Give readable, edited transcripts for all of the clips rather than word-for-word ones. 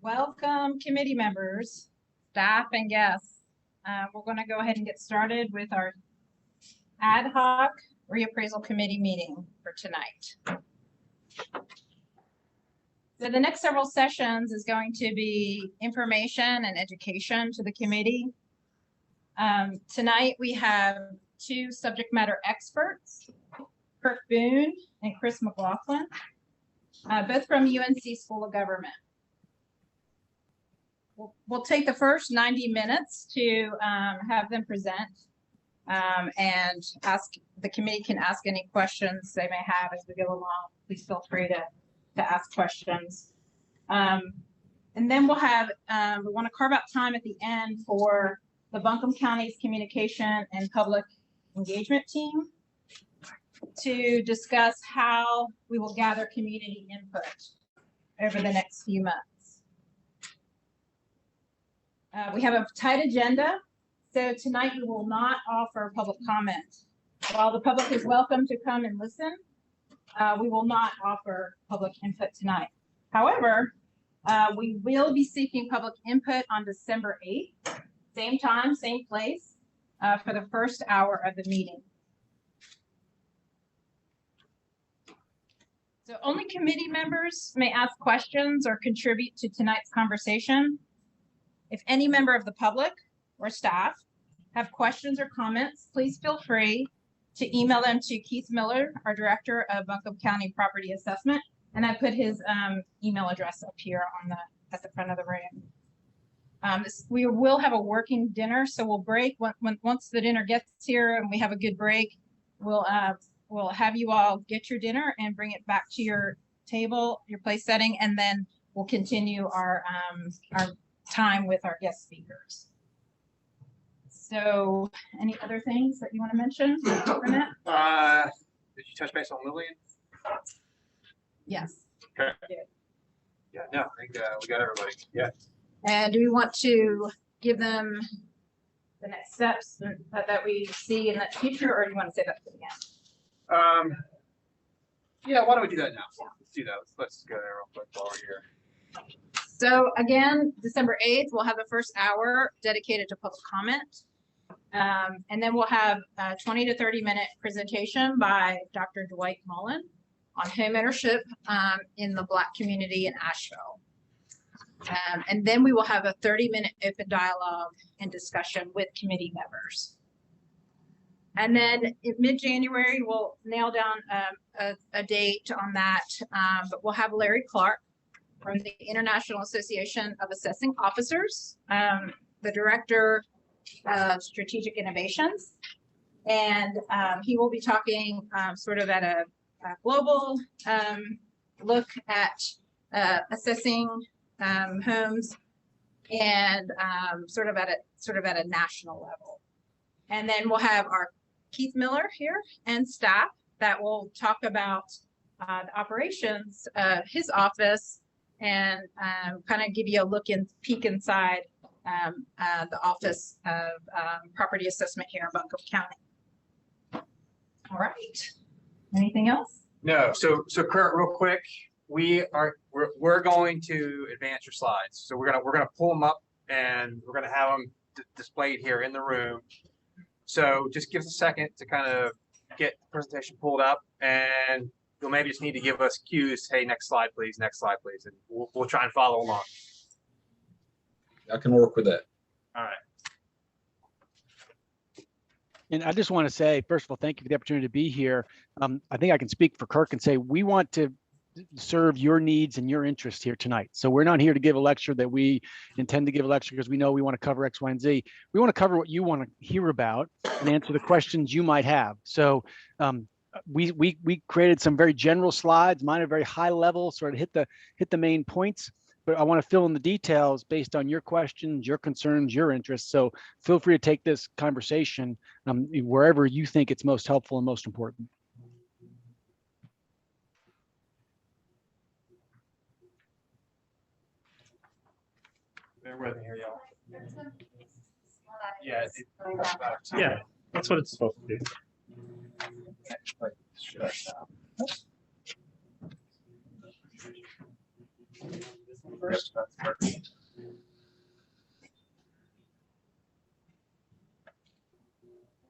Welcome, committee members, staff, and guests. We're going to go ahead and get started with our Ad Hoc Reappraisal Committee meeting for tonight. So the next several sessions is going to be information and education to the committee. Tonight we have two subject matter experts, Kirk Boone and Chris McLaughlin, both from UNC School of Government. We'll take the first 90 minutes to have them present and the committee can ask any questions they may have as we go along. Please feel free to ask questions. And then we'll have, we want to carve out time at the end for the Buncombe County's communication and public engagement team to discuss how we will gather community input over the next few months. We have a tight agenda, so tonight we will not offer public comment. While the public is welcome to come and listen, we will not offer public input tonight. However, we will be seeking public input on December 8th, same time, same place, for the first hour of the meeting. So only committee members may ask questions or contribute to tonight's conversation. If any member of the public or staff have questions or comments, please feel free to email them to Keith Miller, our Director of Buncombe County Property Assessment, and I put his email address up here on at the front of the room. We will have a working dinner, so we'll break once the dinner gets here and we have a good break. We'll have you all get your dinner and bring it back to your table, your place setting, and then we'll continue our time with our guest speakers. So any other things that you want to mention? Did you touch base on Lillian? Yes. Okay. Yeah, no, I think we got everybody. Yeah. And do we want to give them the next steps that we see in the future, or do you want to say that to the end? Yeah, why don't we do that now? Yeah. Let's do that. Let's go there real quick while we're here. So again, December 8th, we'll have the first hour dedicated to public comment. And then we'll have a 20 to 30 minute presentation by Dr. Dwight Mullen on home ownership in the Black community in Asheville. And then we will have a 30-minute open dialogue and discussion with committee members. And then in mid-January, we'll nail down a date on that, but we'll have Larry Clark from the International Association of Assessing Officers, the Director of Strategic Innovations. And he will be talking sort of at a global look at assessing homes and sort of at a national level. And then we'll have our Keith Miller here and staff that will talk about the operations of his office and kind of give you a peek inside the Office of Property Assessment here in Buncombe County. All right. Anything else? No. So Kurt, real quick, we're going to advance your slides. So we're gonna pull them up and we're gonna have them displayed here in the room. So just give us a second to kind of get the presentation pulled up, and you'll maybe just need to give us cues. Hey, next slide, please. Next slide, please. And we'll try and follow along. I can work with that. All right. And I just want to say, first of all, thank you for the opportunity to be here. I think I can speak for Kirk and say we want to serve your needs and your interests here tonight. So we're not here to give a lecture that we intend to give a lecture because we know we want to cover X, Y, and Z. We want to cover what you want to hear about and answer the questions you might have. So we created some very general slides. Mine are very high level, sort of hit the main points, but I want to fill in the details based on your questions, your concerns, your interests. So feel free to take this conversation wherever you think it's most helpful and most important. Bear with me here, y'all. Yeah, that's what it's supposed to do. first. There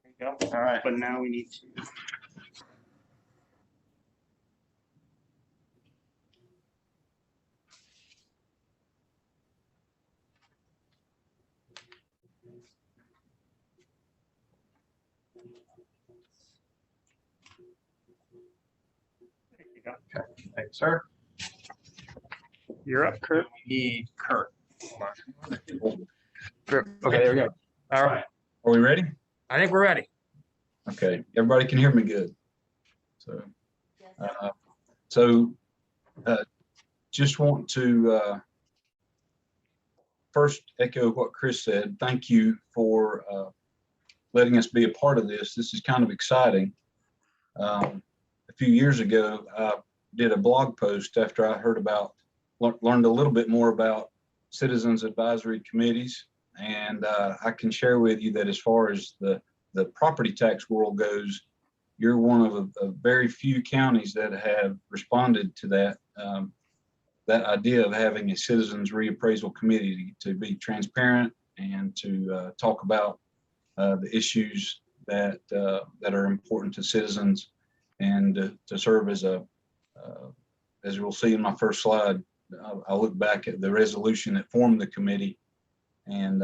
you go. All right. But now we need to. There you go. Thanks, sir. You're up, Kirk. We need Kirk. Kirk. Okay, there we go. All right. Are we ready? I think we're ready. Okay, everybody can hear me good. So, just want to first echo what Chris said. Thank you for letting us be a part of this. This is kind of exciting. A few years ago, I did a blog post after I learned a little bit more about citizens advisory committees. And I can share with you that as far as the property tax world goes, you're one of a very few counties that have responded to that idea of having a citizens reappraisal committee to be transparent and to talk about the issues that are important to citizens, and to serve as as we'll see in my first slide, I'll look back at the resolution that formed the committee, and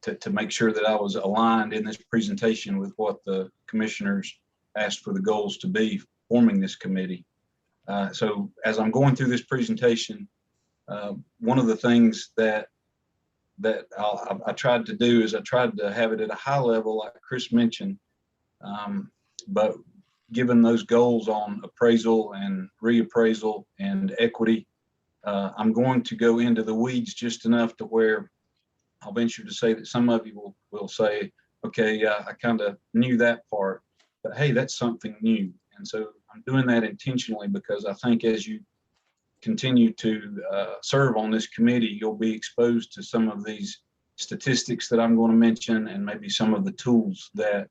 to make sure that I was aligned in this presentation with what the commissioners asked for the goals to be forming this committee. So as I'm going through this presentation, one of the things that I tried to do is I tried to have it at a high level, like Chris mentioned, but given those goals on appraisal and reappraisal and equity, I'm going to go into the weeds just enough to where I'll venture to say that some of you will say, okay, yeah, I kind of knew that part, but hey, that's something new. And so I'm doing that intentionally because I think as you continue to serve on this committee, you'll be exposed to some of these statistics that I'm going to mention, and maybe some of the tools that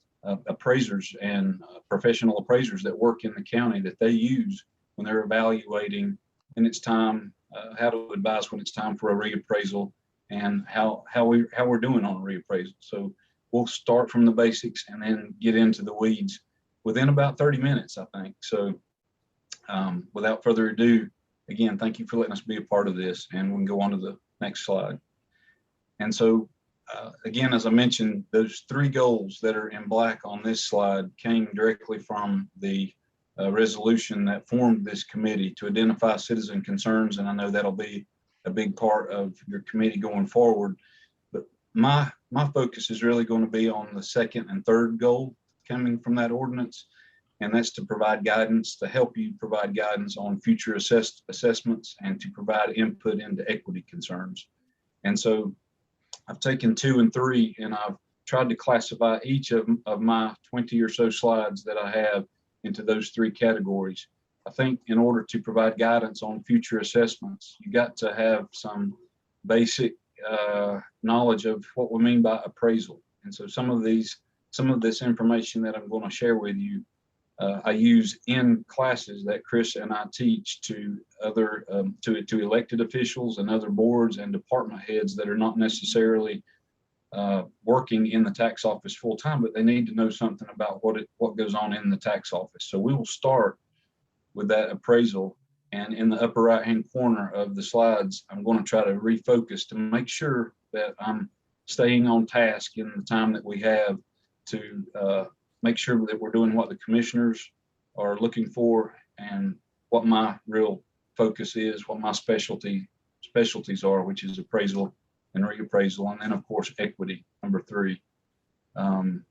appraisers and professional appraisers that work in the county that they use when they're evaluating when it's time, how to advise when it's time for a reappraisal, and how we're doing on a reappraisal. So we'll start from the basics and then get into the weeds within about 30 minutes, I think. So without further ado, again, thank you for letting us be a part of this, and we can go on to the next slide. And so again, as I mentioned, those three goals that are in black on this slide came directly from the resolution that formed this committee to identify citizen concerns. And I know that'll be a big part of your committee going forward. But my focus is really going to be on the second and third goal coming from that ordinance. And that's to provide guidance, to help you provide guidance on future assessments, and to provide input into equity concerns. And so I've taken 2 and 3, and I've tried to classify each of my 20 or so slides that I have into those 3 categories. I think in order to provide guidance on future assessments, you got to have some basic knowledge of what we mean by appraisal. And so some of this information that I'm going to share with you, I use in classes that Chris and I teach to other to elected officials and other boards and department heads that are not necessarily working in the tax office full time, but they need to know something about what goes on in the tax office. So we will start with that appraisal, and in the upper right hand corner of the slides, I'm going to try to refocus to make sure that I'm staying on task in the time that we have to make sure that we're doing what the commissioners are looking for, and what my real focus is, what my specialties are, which is appraisal and reappraisal, and then of course equity, number 3. And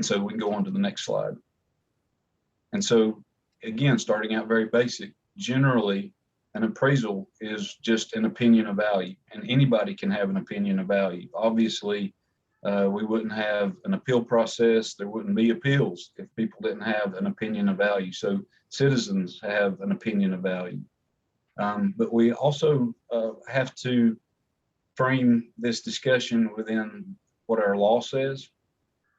so we can go on to the next slide. And so again, starting out very basic, generally an appraisal is just an opinion of value, and anybody can have an opinion of value. Obviously, we wouldn't have an appeal process. There wouldn't be appeals if people didn't have an opinion of value. So citizens have an opinion of value. But we also have to frame this discussion within what our law says.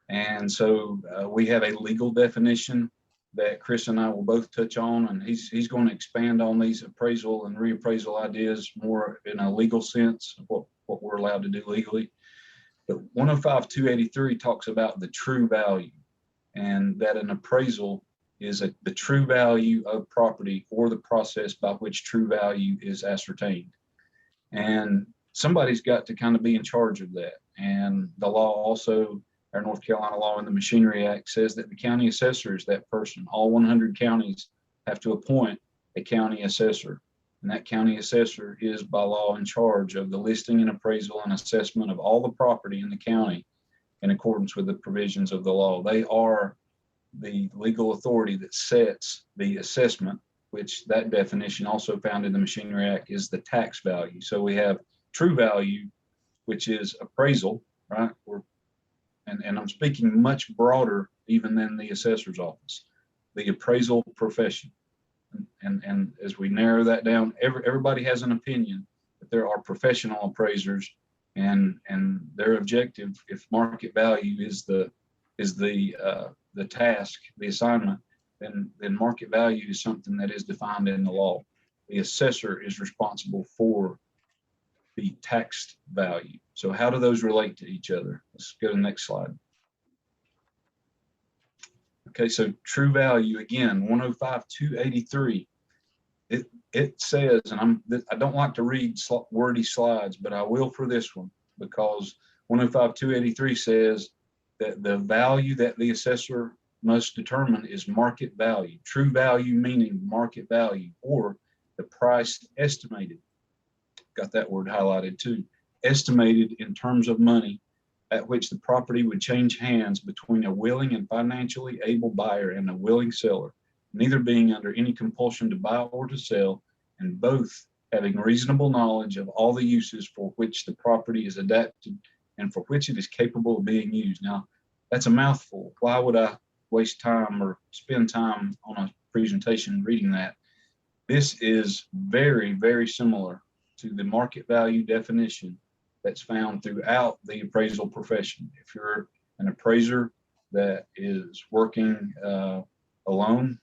And so we have a legal definition that Chris and I will both touch on, and he's going to expand on these appraisal and reappraisal ideas more in a legal sense, what we're allowed to do legally. But 105-283 talks about the true value, and that an appraisal is the true value of property or the process by which true value is ascertained. And somebody's got to kind of be in charge of that. And the law also, our North Carolina law in the Machinery Act says that the county assessor is that person. All 100 counties have to appoint a county assessor. And that county assessor is by law in charge of the listing and appraisal and assessment of all the property in the county in accordance with the provisions of the law. They are the legal authority that sets the assessment, which that definition also found in the Machinery Act is the tax value. So we have true value, which is appraisal, right? And I'm speaking much broader even than the assessor's office, the appraisal profession. And as we narrow that down, everybody has an opinion, but there are professional appraisers, and their objective, if market value is the task, the assignment, then market value is something that is defined in the law. The assessor is responsible for the taxed value. So how do those relate to each other? Let's go to the next slide. Okay, so true value, again, 105-283. It says, and I don't like to read wordy slides, but I will for this one, because 105-283 says that the value that the assessor must determine is market value. True value meaning market value, or the price estimated. Got that word highlighted too. Estimated in terms of money at which the property would change hands between a willing and financially able buyer and a willing seller, neither being under any compulsion to buy or to sell, and both having reasonable knowledge of all the uses for which the property is adapted and for which it is capable of being used. Now, that's a mouthful. Why would I waste time or spend time on a presentation reading that? This is very, very similar to the market value definition that's found throughout the appraisal profession. If you're an appraiser that is working alone,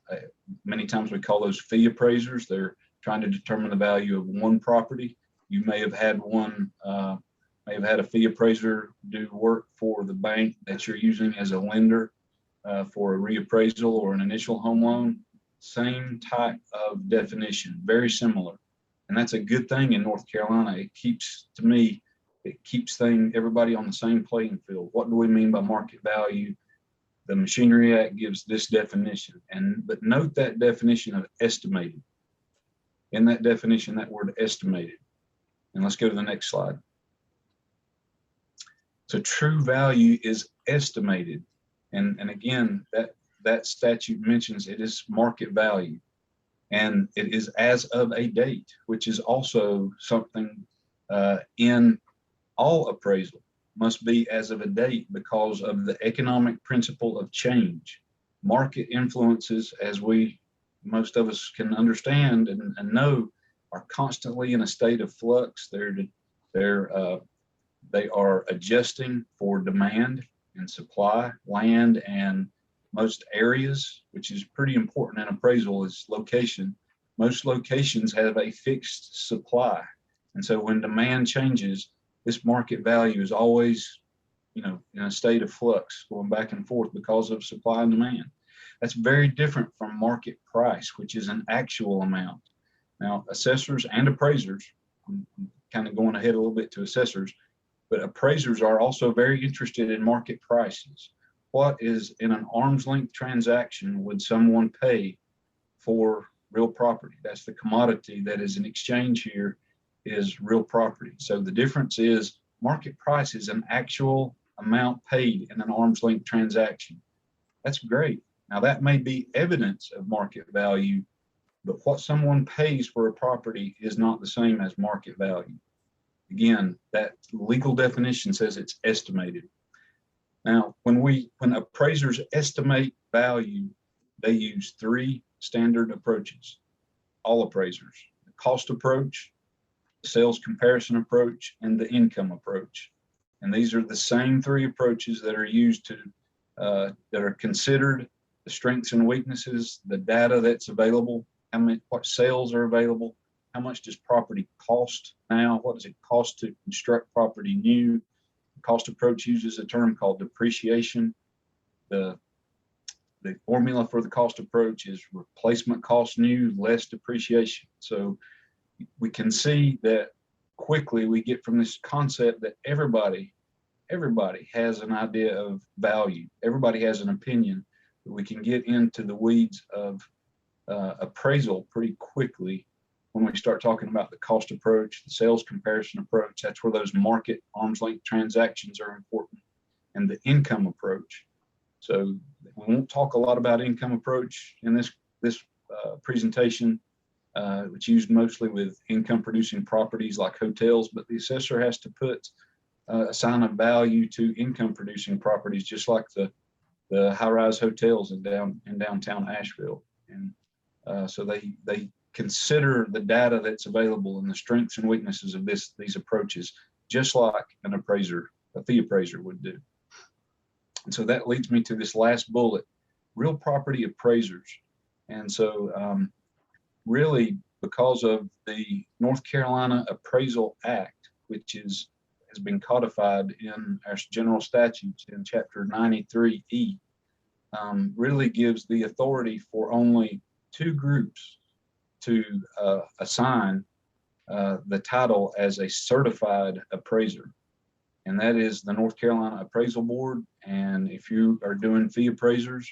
many times we call those fee appraisers. They're trying to determine the value of one property. You may have had a fee appraiser do work for the bank that you're using as a lender for a reappraisal or an initial home loan. Same type of definition, very similar. And that's a good thing in North Carolina. It keeps everybody on the same playing field. What do we mean by market value? The Machinery Act gives this definition, but note that definition of estimated. In that definition, that word estimated. And let's go to the next slide. So true value is estimated. And again, that statute mentions it is market value. And it is as of a date, which is also something in all appraisal must be as of a date because of the economic principle of change. Market influences, as most of us can understand and know, are constantly in a state of flux. They are adjusting for demand and supply, land, and most areas, which is pretty important in appraisal, is location. Most locations have a fixed supply. And so when demand changes, this market value is always, in a state of flux, going back and forth because of supply and demand. That's very different from market price, which is an actual amount. Now, assessors and appraisers, I'm kind of going ahead a little bit to assessors, but appraisers are also very interested in market prices. What is in an arm's length transaction would someone pay for real property? That's the commodity that is in exchange here, is real property. So the difference is market price is an actual amount paid in an arm's length transaction. That's great. Now that may be evidence of market value, but what someone pays for a property is not the same as market value. Again, that legal definition says it's estimated. Now, when appraisers estimate value, they use three standard approaches. All appraisers: the cost approach, the sales comparison approach, and the income approach. And these are the same three approaches that are used that are considered the strengths and weaknesses, the data that's available, what sales are available, how much does property cost now, what does it cost to construct property new. The cost approach uses a term called depreciation. The formula for the cost approach is replacement cost new less depreciation. So we can see that quickly we get from this concept that everybody has an idea of value. Everybody has an opinion. We can get into the weeds of appraisal pretty quickly when we start talking about the cost approach, the sales comparison approach. That's where those market arm's length transactions are important, and the income approach. So we won't talk a lot about income approach in this presentation. It's used mostly with income producing properties like hotels, but the assessor has to put assign a value to income producing properties, just like the high-rise hotels in downtown Asheville. And so they consider the data that's available and the strengths and weaknesses of these approaches, just like a fee appraiser would do. And so that leads me to this last bullet, real property appraisers. And so really, because of the North Carolina Appraisal Act, which has been codified in our general statutes in Chapter 93E, really gives the authority for only two groups to assign the title as a certified appraiser. And that is the North Carolina Appraisal Board. And if you are doing fee appraisals,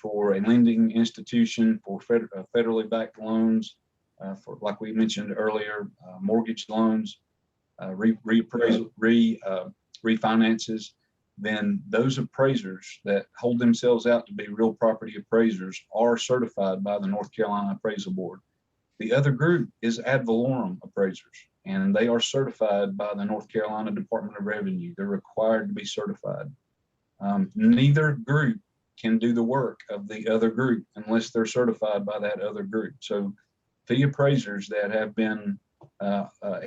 for a lending institution, for federally backed loans, for, like we mentioned earlier, mortgage loans, refinances, then those appraisers that hold themselves out to be real property appraisers are certified by the North Carolina Appraisal Board. The other group is ad valorem appraisers, and they are certified by the North Carolina Department of Revenue. They're required to be certified. Neither group can do the work of the other group unless they're certified by that other group. So fee appraisers that have been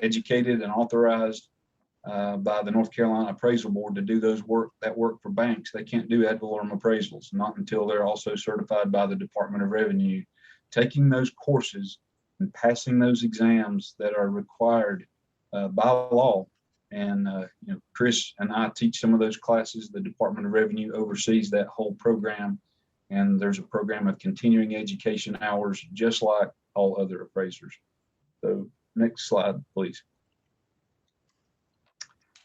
educated and authorized by the North Carolina Appraisal Board to do that work for banks, they can't do ad valorem appraisals, not until they're also certified by the Department of Revenue. Taking those courses and passing those exams that are required by law. And Chris and I teach some of those classes. The Department of Revenue oversees that whole program, and there's a program of continuing education hours, just like all other appraisers. So next slide, please.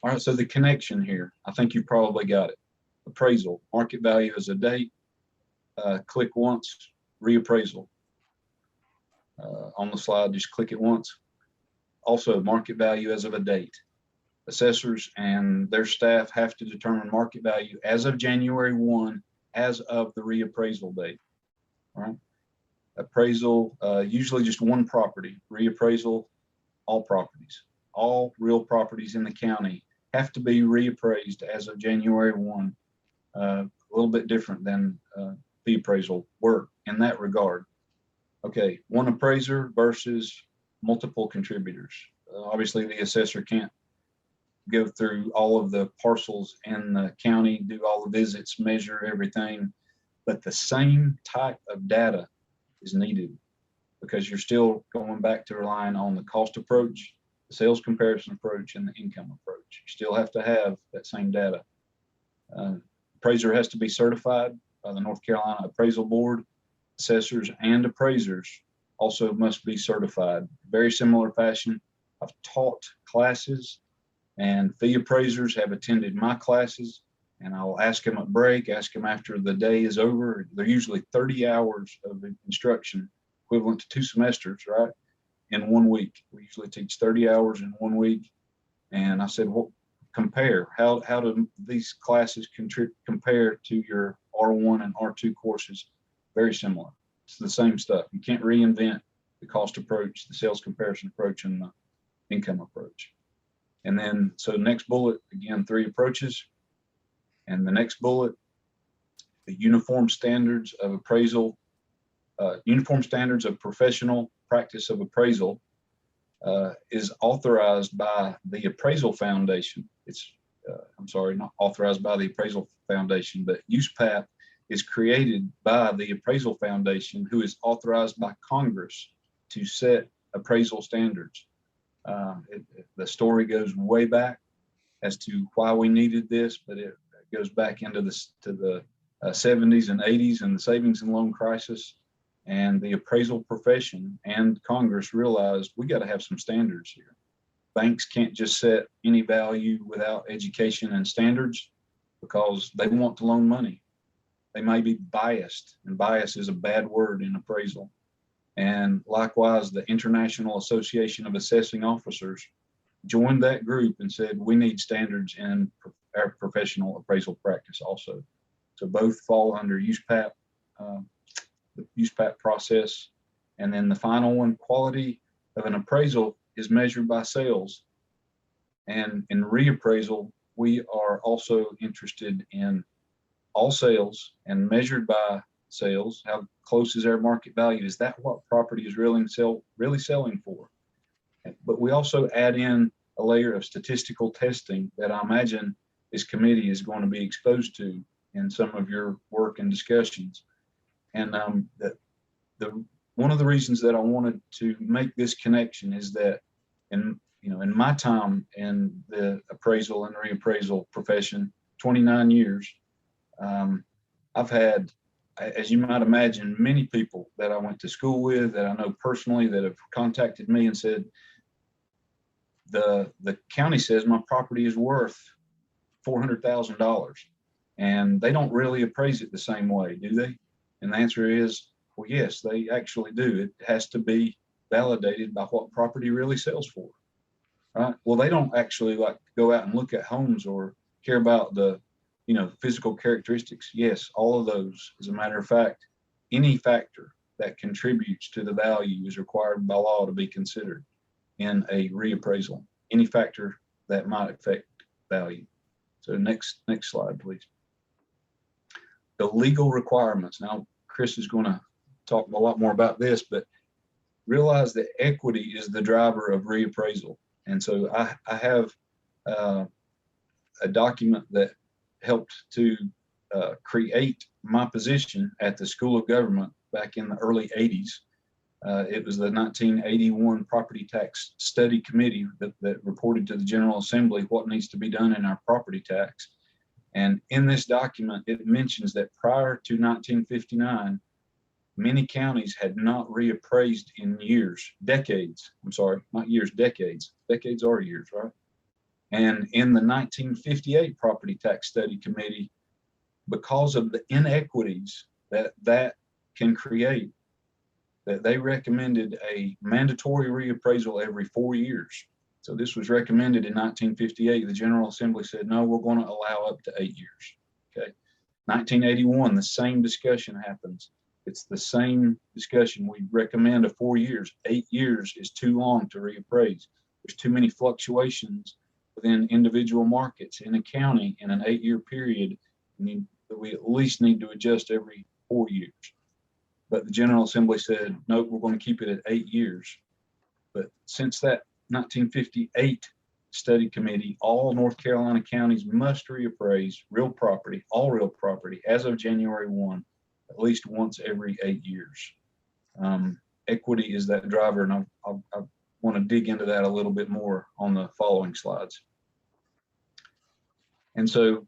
All right, so the connection here, I think you probably got it. Appraisal, market value as a date, click once, reappraisal. On the slide, just click it once. Also, market value as of a date. Assessors and their staff have to determine market value as of January 1, as of the reappraisal date. All right. Appraisal, usually just one property. Reappraisal, all properties. All real properties in the county have to be reappraised as of January 1. A little bit different than fee appraisal work in that regard. Okay, one appraiser versus multiple contributors. Obviously, the assessor can't go through all of the parcels in the county, do all the visits, measure everything, but the same type of data is needed because you're still going back to relying on the cost approach, the sales comparison approach, and the income approach. You still have to have that same data. Appraiser has to be certified by the North Carolina Appraisal Board. Assessors and appraisers also must be certified. Very similar fashion. I've taught classes, and fee appraisers have attended my classes, and I'll ask them at break, ask them after the day is over. They're usually 30 hours of instruction, equivalent to 2 semesters, right? In 1 week. We usually teach 30 hours in 1 week. And I said, well, compare. How do these classes compare to your R1 and R2 courses? Very similar. It's the same stuff. You can't reinvent the cost approach, the sales comparison approach, and the income approach. And then, so next bullet, again, 3 approaches. And the next bullet, the uniform standards of appraisal, uniform standards of professional practice of appraisal is authorized by the Appraisal Foundation. It's, I'm sorry, not authorized by the Appraisal Foundation, but USPAP is created by the Appraisal Foundation, who is authorized by Congress to set appraisal standards. The story goes way back as to why we needed this, but it goes back into the 70s and 80s and the savings and loan crisis. And the appraisal profession and Congress realized we got to have some standards here. Banks can't just set any value without education and standards because they want to loan money. They may be biased, and bias is a bad word in appraisal. And likewise, the International Association of Assessing Officers joined that group and said, we need standards in our professional appraisal practice also. So both fall under USPAP, the USPAP process. And then the final one, quality of an appraisal is measured by sales. And in reappraisal, we are also interested in all sales and measured by sales. How close is our market value? Is that what property is really selling for? But we also add in a layer of statistical testing that I imagine this committee is going to be exposed to in some of your work and discussions. And one of the reasons that I wanted to make this connection is that in my time in the appraisal and reappraisal profession, 29 years, I've had, as you might imagine, many people that I went to school with, that I know personally, that have contacted me and said, the county says my property is worth $400,000, and they don't really appraise it the same way, do they? And the answer is, well, yes, they actually do. It has to be validated by what property really sells for, right? Well, they don't actually like go out and look at homes or care about the physical characteristics. Yes, all of those. As a matter of fact, any factor that contributes to the value is required by law to be considered in a reappraisal. Any factor that might affect value. So next slide, please. The legal requirements. Now, Chris is going to talk a lot more about this, but realize that equity is the driver of reappraisal. And so I have a document that helped to create my position at the School of Government back in the early 80s. It was the 1981 Property Tax Study Committee that reported to the General Assembly what needs to be done in our property tax. And in this document, it mentions that prior to 1959, many counties had not reappraised in decades. I'm sorry, not years, decades. Decades are years, right? And in the 1958 Property Tax Study Committee, because of the inequities that can create, that they recommended a mandatory reappraisal every 4 years. So this was recommended in 1958. The General Assembly said, no, we're going to allow up to 8 years. Okay. 1981, the same discussion happens. It's the same discussion. We recommend 4 years. 8 years is too long to reappraise. There's too many fluctuations within individual markets in a county in an 8-year period. We at least need to adjust every 4 years. But the General Assembly said, no, we're going to keep it at 8 years. But since that 1958 study committee, all North Carolina counties must reappraise real property, all real property, as of January 1, at least once every 8 years. Equity is that driver, and I want to dig into that a little bit more on the following slides. And so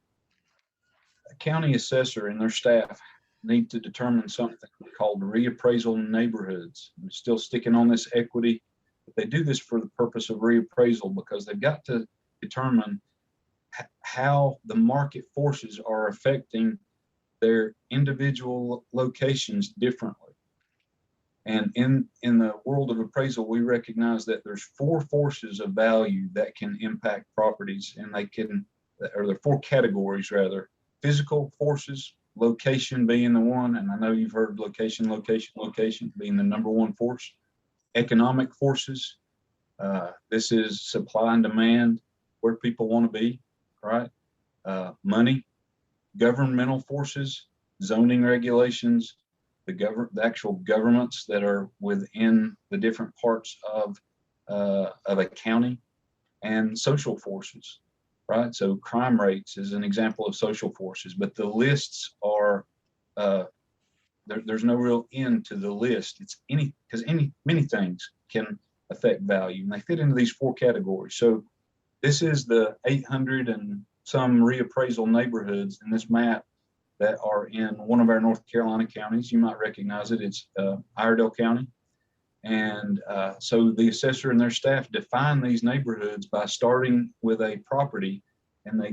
a county assessor and their staff need to determine something called reappraisal neighborhoods. I'm still sticking on this equity, but they do this for the purpose of reappraisal because they've got to determine how the market forces are affecting their individual locations differently. And in the world of appraisal, we recognize that there's 4 forces of value that can impact properties, and there are 4 categories rather. Physical forces, location being the one, and I know you've heard location being the number 1 force. Economic forces, this is supply and demand, where people want to be, right? Money, governmental forces, zoning regulations, the actual governments that are within the different parts of a county, and social forces, right? So crime rates is an example of social forces, but the lists are there's no real end to the list. It's because many things can affect value, and they fit into these 4 categories. So this is the 800 and some reappraisal neighborhoods in this map that are in one of our North Carolina counties. You might recognize it. It's Iredell County. And so the assessor and their staff define these neighborhoods by starting with a property, and they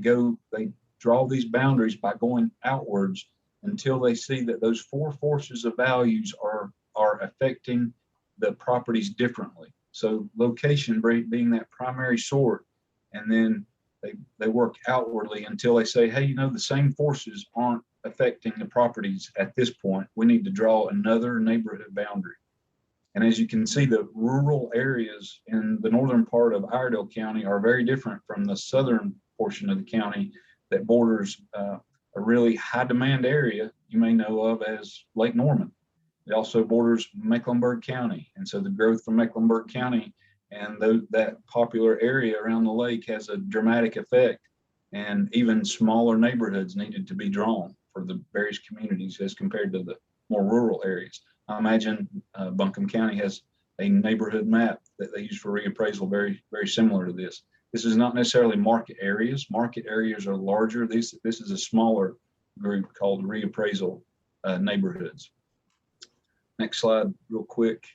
draw these boundaries by going outwards until they see that those 4 forces of values are affecting the properties differently. So location being that primary sort, and then they work outwardly until they say, hey, the same forces aren't affecting the properties at this point. We need to draw another neighborhood boundary. And as you can see, the rural areas in the northern part of Iredell County are very different from the southern portion of the county that borders a really high demand area you may know of as Lake Norman. It also borders Mecklenburg County. And so the growth from Mecklenburg County and that popular area around the lake has a dramatic effect, and even smaller neighborhoods needed to be drawn for the various communities as compared to the more rural areas. I imagine Buncombe County has a neighborhood map that they use for reappraisal very, very similar to this. This is not necessarily market areas. Market areas are larger. This is a smaller group called reappraisal neighborhoods. Next slide real quick,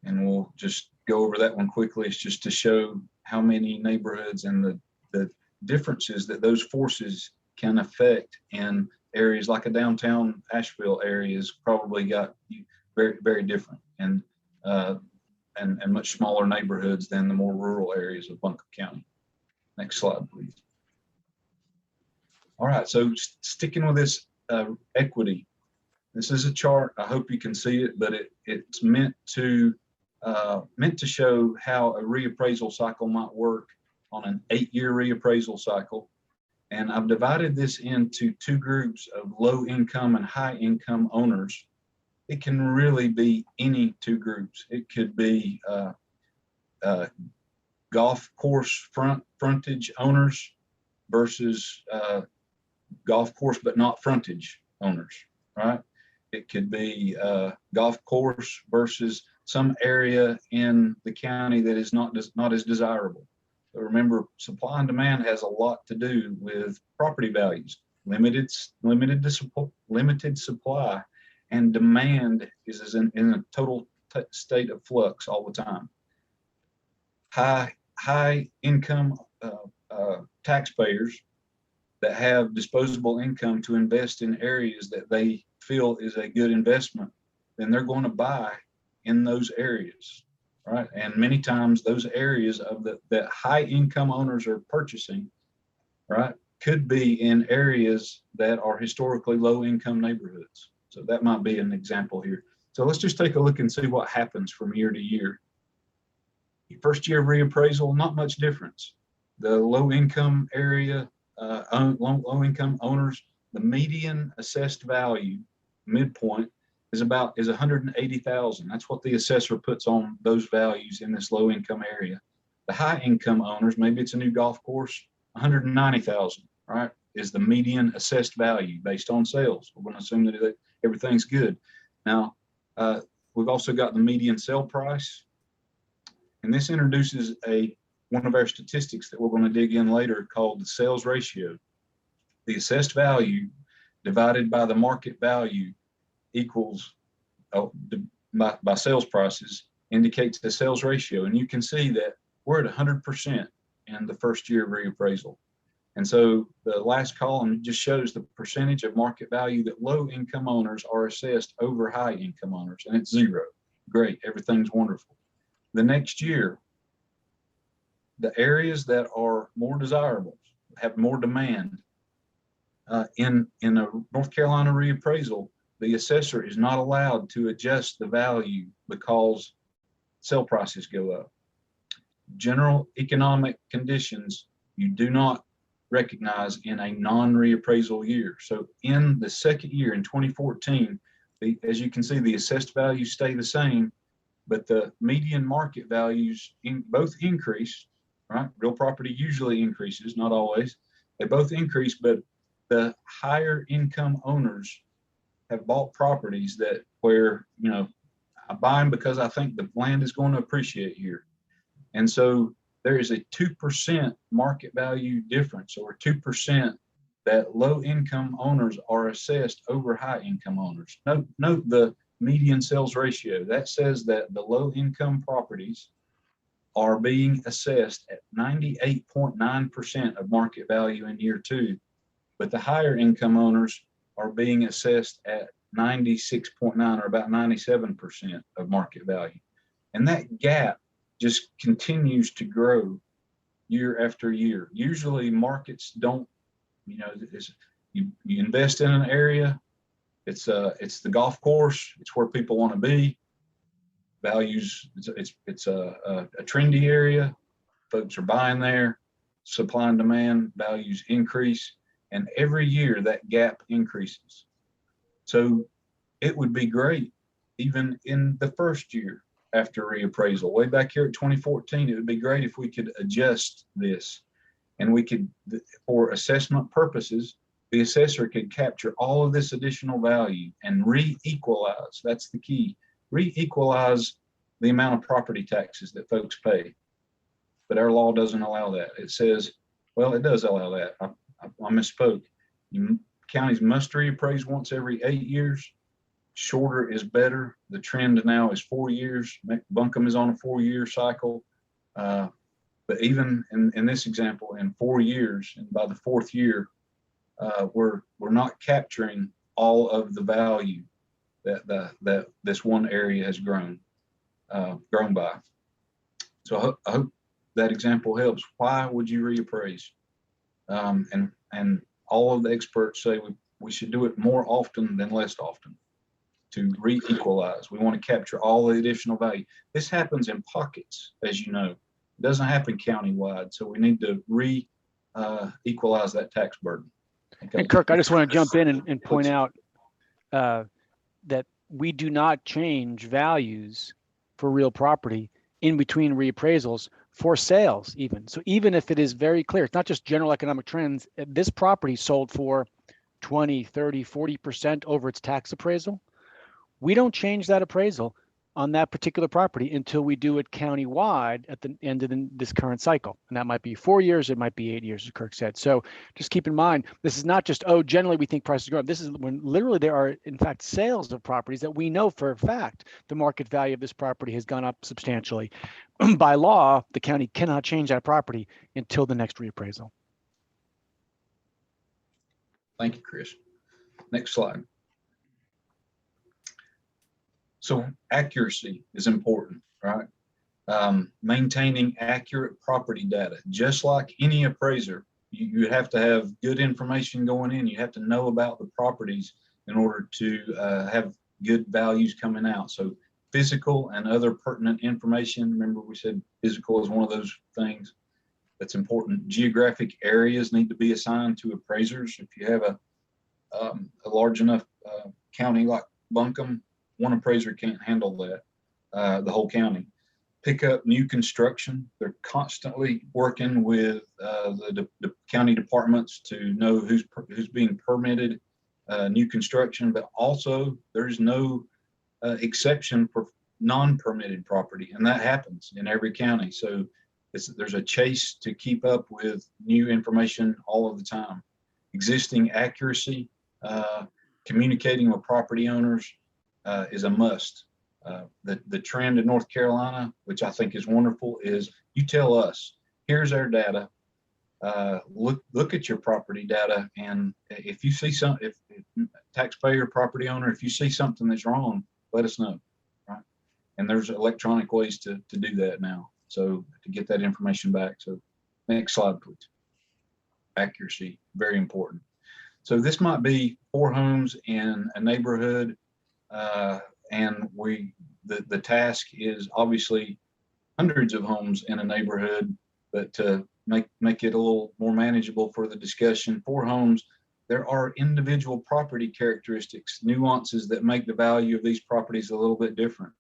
and we'll just go over that one quickly. It's just to show how many neighborhoods and the differences that those forces can affect in areas like a downtown Asheville area is probably got very, very different and much smaller neighborhoods than the more rural areas of Buncombe County. Next slide, please. All right, so sticking with this equity, this is a chart. I hope you can see it, but it's meant to show how a reappraisal cycle might work on an 8-year reappraisal cycle. And I've divided this into 2 groups of low income and high income owners. It can really be any 2 groups. It could be golf course frontage owners versus golf course but not frontage owners, right? It could be golf course versus some area in the county that is not as desirable. So remember, supply and demand has a lot to do with property values. Limited supply and demand is in a total state of flux all the time. High income taxpayers that have disposable income to invest in areas that they feel is a good investment, then they're going to buy in those areas, right? And many times those areas of that high income owners are purchasing, right, could be in areas that are historically low income neighborhoods. So that might be an example here. So let's just take a look and see what happens from year to year. First year of reappraisal, not much difference. The low income area, low income owners, the median assessed value midpoint is 180,000. That's what the assessor puts on those values in this low income area. The high income owners, maybe it's a new golf course, 190,000, right, is the median assessed value based on sales. We're going to assume that everything's good. Now, we've also got the median sale price, and this introduces one of our statistics that we're going to dig in later called the sales ratio. The assessed value divided by the market value equals by sales prices indicates the sales ratio. And you can see that we're at 100% in the first year of reappraisal. And so the last column just shows the percentage of market value that low income owners are assessed over high income owners, and it's 0. Great, everything's wonderful. The next year, the areas that are more desirable, have more demand, in a North Carolina reappraisal, the assessor is not allowed to adjust the value because sale prices go up. General economic conditions you do not recognize in a non-reappraisal year. So in the second year, in 2014, as you can see, the assessed values stay the same, but the median market values both increase, right? Real property usually increases, not always. They both increase, but the higher income owners have bought properties that where, you know, I buy them because I think the land is going to appreciate here. And so there is a 2% market value difference, or 2% that low income owners are assessed over high income owners. Note the median sales ratio. That says that the low income properties are being assessed at 98.9% of market value in year 2, but the higher income owners are being assessed at 96.9, or about 97% of market value. And that gap just continues to grow year after year. Usually markets don't, you know, you invest in an area, it's the golf course, it's where people want to be. Values, it's a trendy area, folks are buying there, supply and demand, values increase, and every year that gap increases. So it would be great, even in the first year after reappraisal, way back here at 2014, it would be great if we could adjust this, and we could, for assessment purposes, the assessor could capture all of this additional value and re-equalize. That's the key. Re-equalize the amount of property taxes that folks pay. But our law doesn't allow that. It says, well, it does allow that. I misspoke. Counties must reappraise once every 8 years. Shorter is better. The trend now is 4 years. Buncombe is on a 4-year cycle. But even in this example, in 4 years, and by the 4th year, we're not capturing all of the value that this one area has grown by. So I hope that example helps. Why would you reappraise? And all of the experts say we should do it more often than less often to re-equalize. We want to capture all the additional value. This happens in pockets, as you know. It doesn't happen countywide, so we need to equalize that tax burden. Okay. And Kirk, I just want to jump in and point out that we do not change values for real property in between reappraisals for sales even. So even if it is very clear, it's not just general economic trends, this property sold for 20, 30, 40% over its tax appraisal. We don't change that appraisal on that particular property until we do it countywide at the end of this current cycle. And that might be 4 years, it might be 8 years, as Kirk said. So just keep in mind, this is not just, oh, generally we think prices go up. This is when literally there are, in fact, sales of properties that we know for a fact the market value of this property has gone up substantially. By law, the county cannot change that property until the next reappraisal. Thank you, Chris. Next slide. So accuracy is important, right? Maintaining accurate property data, just like any appraiser, you have to have good information going in. You have to know about the properties in order to have good values coming out. So physical and other pertinent information. Remember, we said physical is one of those things that's important. Geographic areas need to be assigned to appraisers. If you have a large enough county like Buncombe, one appraiser can't handle that, the whole county. Pick up new construction. They're constantly working with the county departments to know who's being permitted new construction, but also there's no exception for non-permitted property, and that happens in every county. So there's a chase to keep up with new information all of the time. Existing accuracy, communicating with property owners is a must. The trend in North Carolina, which I think is wonderful, is you tell us, here's our data. Look at your property data, and if you see if taxpayer, property owner, if you see something that's wrong, let us know, right? And there's electronic ways to do that now, so to get that information back. So next slide, please. Accuracy, very important. So this might be 4 homes in a neighborhood, and the task is obviously hundreds of homes in a neighborhood, but to make it a little more manageable for the discussion, 4 homes, there are individual property characteristics, nuances that make the value of these properties a little bit different.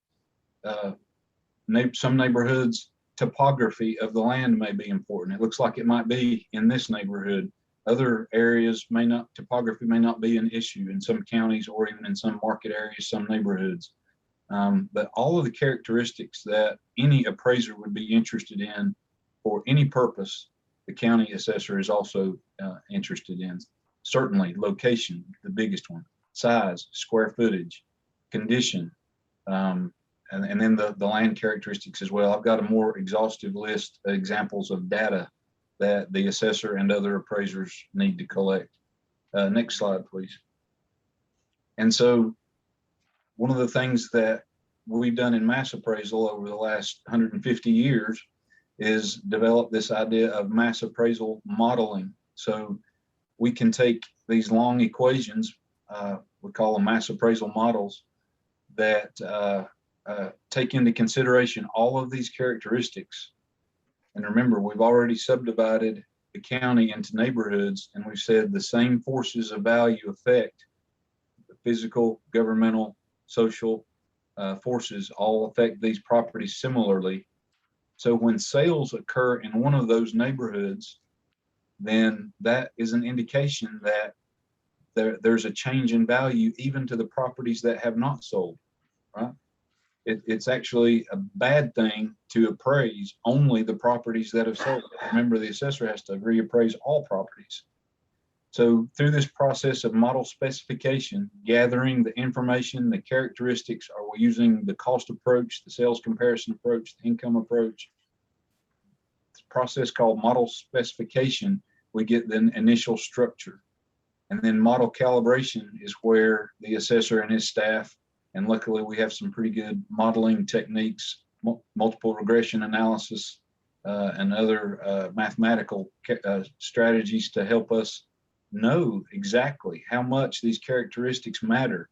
Some neighborhoods, topography of the land may be important. It looks like it might be in this neighborhood, Other areas topography may not be an issue in some counties or even in some market areas, some neighborhoods. But all of the characteristics that any appraiser would be interested in for any purpose, the county assessor is also interested in. Certainly location, the biggest one, size, square footage, condition, and then the land characteristics as well. I've got a more exhaustive list of examples of data that the assessor and other appraisers need to collect. Next slide, please. And so one of the things that we've done in mass appraisal over the last 150 years is develop this idea of mass appraisal modeling. So we can take these long equations, we call them mass appraisal models, that take into consideration all of these characteristics. And remember, we've already subdivided the county into neighborhoods, and we've said the same forces of value affect the physical, governmental, social forces all affect these properties similarly. So when sales occur in one of those neighborhoods, then that is an indication that there's a change in value even to the properties that have not sold, right? It's actually a bad thing to appraise only the properties that have sold. Remember, the assessor has to reappraise all properties. So through this process of model specification, gathering the information, the characteristics, are we using the cost approach, the sales comparison approach, the income approach? It's a process called model specification. We get the initial structure. And then model calibration is where the assessor and his staff, and luckily we have some pretty good modeling techniques, multiple regression analysis, and other mathematical strategies to help us know exactly how much these characteristics matter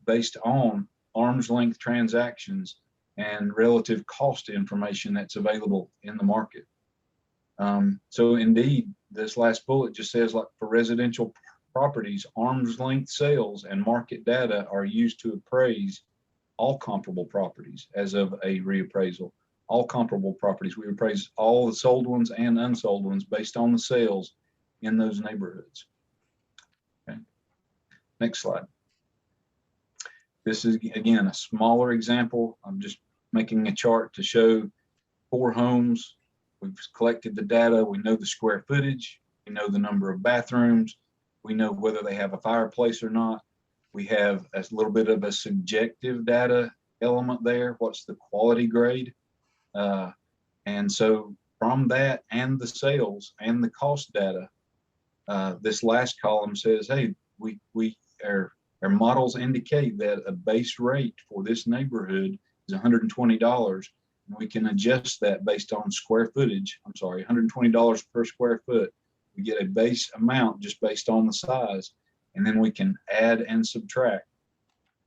based on arm's length transactions and relative cost information that's available in the market. So indeed, this last bullet just says, like, for residential properties, arm's length sales and market data are used to appraise all comparable properties as of a reappraisal. All comparable properties, we appraise all the sold ones and unsold ones based on the sales in those neighborhoods. Okay. Next slide. This is, again, a smaller example. I'm just making a chart to show 4 homes. We've collected the data. We know the square footage. We know the number of bathrooms. We know whether they have a fireplace or not. We have a little bit of a subjective data element there. What's the quality grade? And so from that and the sales and the cost data, this last column says, hey, our models indicate that a base rate for this neighborhood is $120. And we can adjust that based on square footage. I'm sorry, $120 per square foot. We get a base amount just based on the size. And then we can add and subtract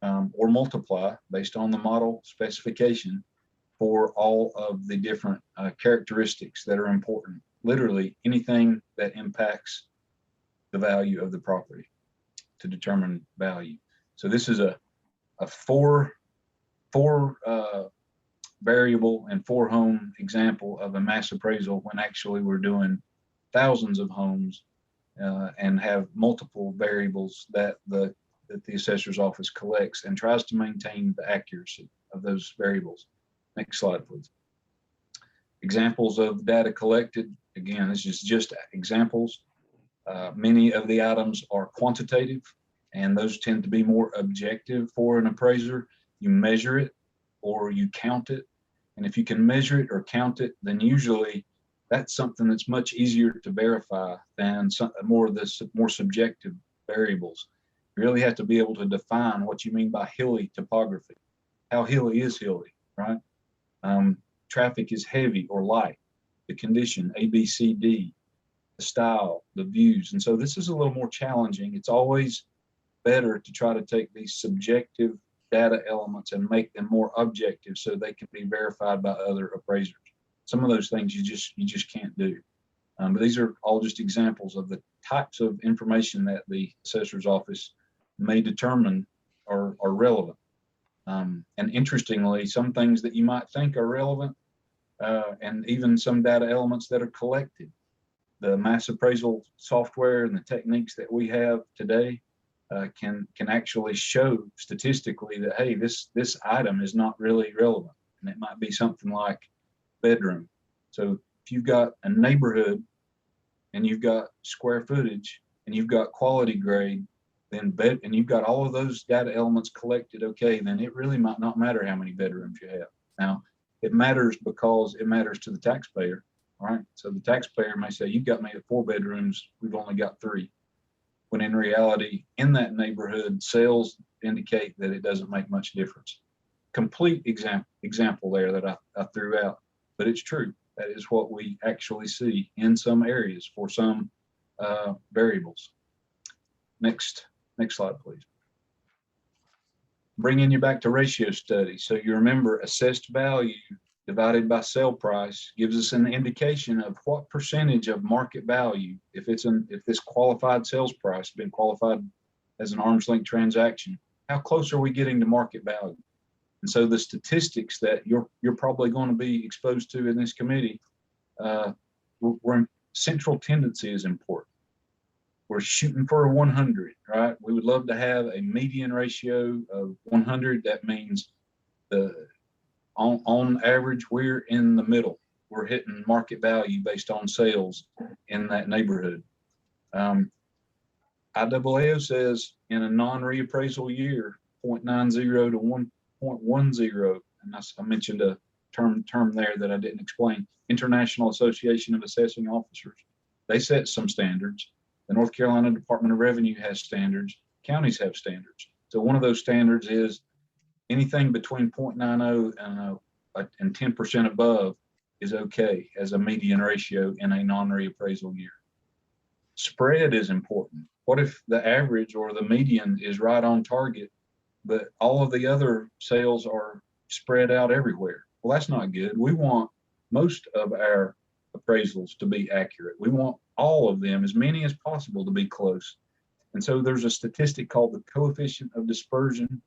or multiply based on the model specification for all of the different characteristics that are important. Literally anything that impacts the value of the property to determine value. So this is a four variable and 4 home example of a mass appraisal, when actually we're doing thousands of homes and have multiple variables that the assessor's office collects and tries to maintain the accuracy of those variables. Next slide, please. Examples of data collected. Again, this is just examples. Many of the items are quantitative, and those tend to be more objective for an appraiser. You measure it or you count it. And if you can measure it or count it, then usually that's something that's much easier to verify than more subjective variables. You really have to be able to define what you mean by hilly topography. How hilly is hilly, right? Traffic is heavy or light. The condition, A, B, C, D, the style, the views. And so this is a little more challenging. It's always better to try to take these subjective data elements and make them more objective so they can be verified by other appraisers. Some of those things you just can't do. But these are all just examples of the types of information that the assessor's office may determine are relevant. And interestingly, some things that you might think are relevant and even some data elements that are collected the mass appraisal software and the techniques that we have today can actually show statistically that, hey, this item is not really relevant. And it might be something like bedroom. So if you've got a neighborhood and you've got square footage and you've got quality grade, then and you've got all of those data elements collected, okay, then it really might not matter how many bedrooms you have. Now, it matters because it matters to the taxpayer, right? So the taxpayer may say, you've got me at 4 bedrooms, we've only got 3. When in reality, in that neighborhood, sales indicate that it doesn't make much difference. Complete example there that I threw out, but it's true. That is what we actually see in some areas for some variables. Next slide, please. Bringing you back to ratio studies. So you remember assessed value divided by sale price gives us an indication of what percentage of market value, if this qualified sales price been qualified as an arm's length transaction, how close are we getting to market value? And so the statistics that you're probably going to be exposed to in this committee, central tendency is important. We're shooting for a 100, right? We would love to have a median ratio of 100. That means on average, we're in the middle. We're hitting market value based on sales in that neighborhood. IAAO says in a non-reappraisal year, 0.90 to 1.10, and I mentioned a term there that I didn't explain. International Association of Assessing Officers. They set some standards. The North Carolina Department of Revenue has standards. Counties have standards. So one of those standards is anything between 0.90 and 10% above is okay as a median ratio in a non-reappraisal year. Spread is important. What if the average or the median is right on target, but all of the other sales are spread out everywhere? Well, that's not good. We want most of our appraisals to be accurate. We want all of them, as many as possible, to be close. And so there's a statistic called the coefficient of dispersion.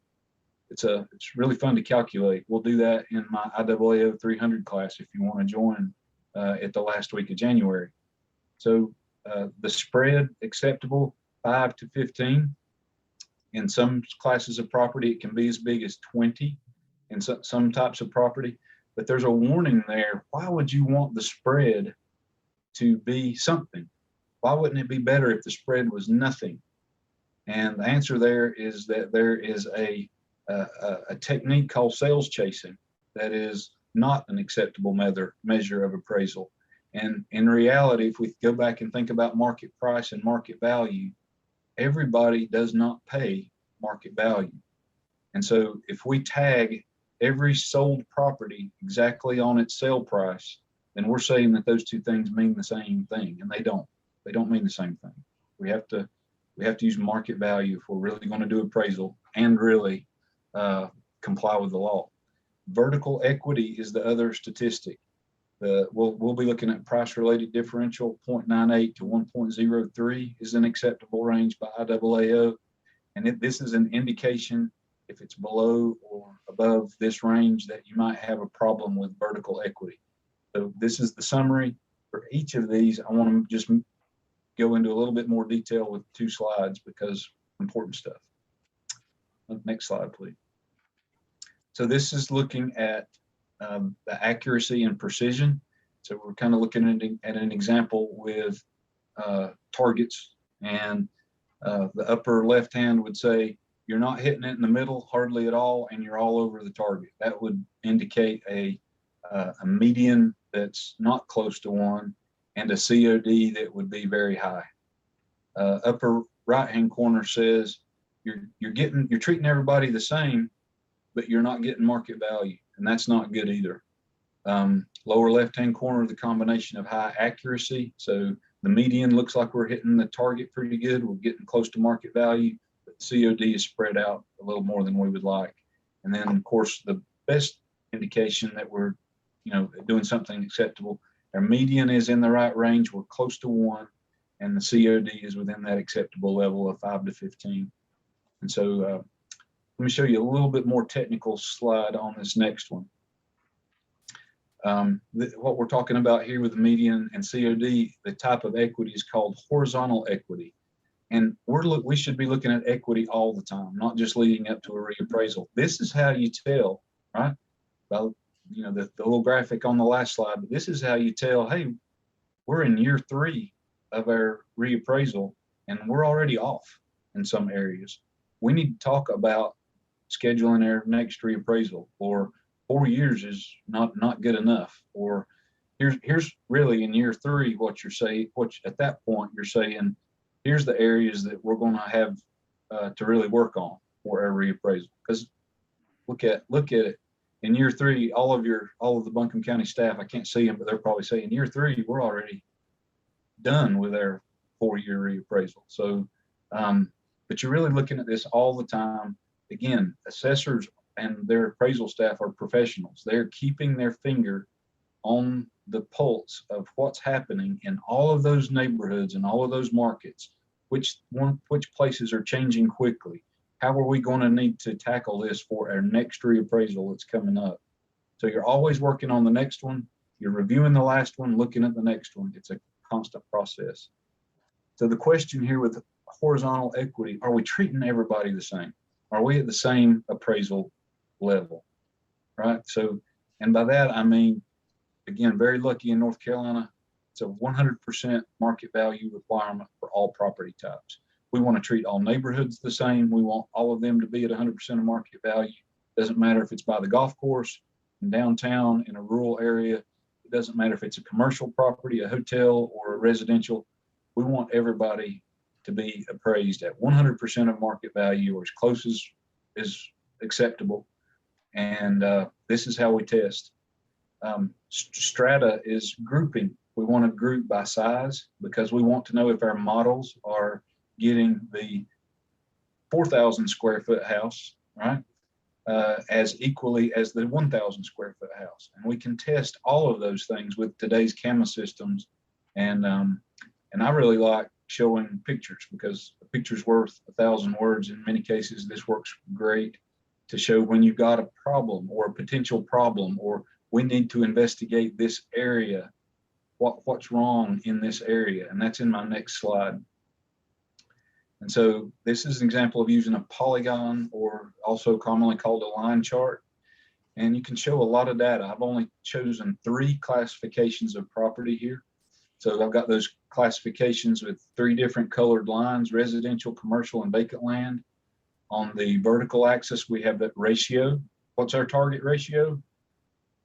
It's really fun to calculate. We'll do that in my IAAO 300 class if you want to join at the last week of January. So the spread acceptable 5 to 15. In some classes of property, it can be as big as 20 in some types of property. But there's a warning there. Why would you want the spread to be something? Why wouldn't it be better if the spread was nothing? And the answer there is that there is a technique called sales chasing that is not an acceptable measure of appraisal. And in reality, if we go back and think about market price and market value, everybody does not pay market value. And so if we tag every sold property exactly on its sale price, then we're saying that those two things mean the same thing, and they don't mean the same thing. We have to use market value if we're really going to do appraisal and really comply with the law. Vertical equity is the other statistic. We'll be looking at price related differential. 0.98 to 1.03 is an acceptable range by IAAO, and this is an indication if it's below or above this range that you might have a problem with vertical equity. So this is the summary for each of these. I want to just go into a little bit more detail with 2 slides because important stuff. Next slide, please. So this is looking at the accuracy and precision. So we're kind of looking at an example with targets, and the upper left hand would say you're not hitting it in the middle hardly at all, and you're all over the target. That would indicate a median that's not close to 1 and a COD that would be very high. Upper right hand corner says you're treating everybody the same, but you're not getting market value, and that's not good either. Lower left hand corner, the combination of high accuracy. So the median looks like we're hitting the target pretty good. We're getting close to market value, but COD is spread out a little more than we would like. And then of course the best indication that we're doing something acceptable, our median is in the right range. We're close to 1, and the COD is within that acceptable level of 5 to 15. And so let me show you a little bit more technical slide on this next one. What we're talking about here with the median and COD, the type of equity is called horizontal equity. And we should be looking at equity all the time, not just leading up to a reappraisal. This is how you tell, right? Well, you know, the little graphic on the last slide, but this is how you tell, hey, we're in year 3 of our reappraisal and we're already off in some areas. We need to talk about scheduling our next reappraisal, or 4 years is not good enough, or here's really in year 3 what you're saying, at that point you're saying, here's the areas that we're going to have to really work on for our reappraisal. Because look at it in year 3, all of the Buncombe County staff, I can't see them, but they're probably saying year 3 we're already done with our 4-year reappraisal. So but you're really looking at this all the time. Again, assessors and their appraisal staff are professionals. They're keeping their finger on the pulse of what's happening in all of those neighborhoods and all of those markets. Which places are changing quickly? How are we going to need to tackle this for our next reappraisal that's coming up? So you're always working on the next one. You're reviewing the last one, looking at the next one. It's a constant process. So the question here with horizontal equity, are we treating everybody the same? Are we at the same appraisal level, right? So, and by that, I mean, again, very lucky in North Carolina, it's a 100% market value requirement for all property types. We want to treat all neighborhoods the same. We want all of them to be at 100% of market value. Doesn't matter if it's by the golf course, in downtown, in a rural area. It doesn't matter if it's a commercial property, a hotel, or a residential. We want everybody to be appraised at 100% of market value, or as close as is acceptable. And this is how we test. Strata is grouping. We want to group by size because we want to know if our models are getting the 4,000 square foot house, right, as equally as the 1,000 square foot house. And we can test all of those things with today's camera systems. And I really like showing pictures because a picture's worth 1,000 words. In many cases, this works great to show when you've got a problem or a potential problem, or we need to investigate this area. What's wrong in this area? And that's in my next slide. And so this is an example of using a polygon, or also commonly called a line chart. And you can show a lot of data. I've only chosen 3 classifications of property here. So I've got those classifications with 3 different colored lines: residential, commercial, and vacant land. On the vertical axis, we have that ratio. What's our target ratio?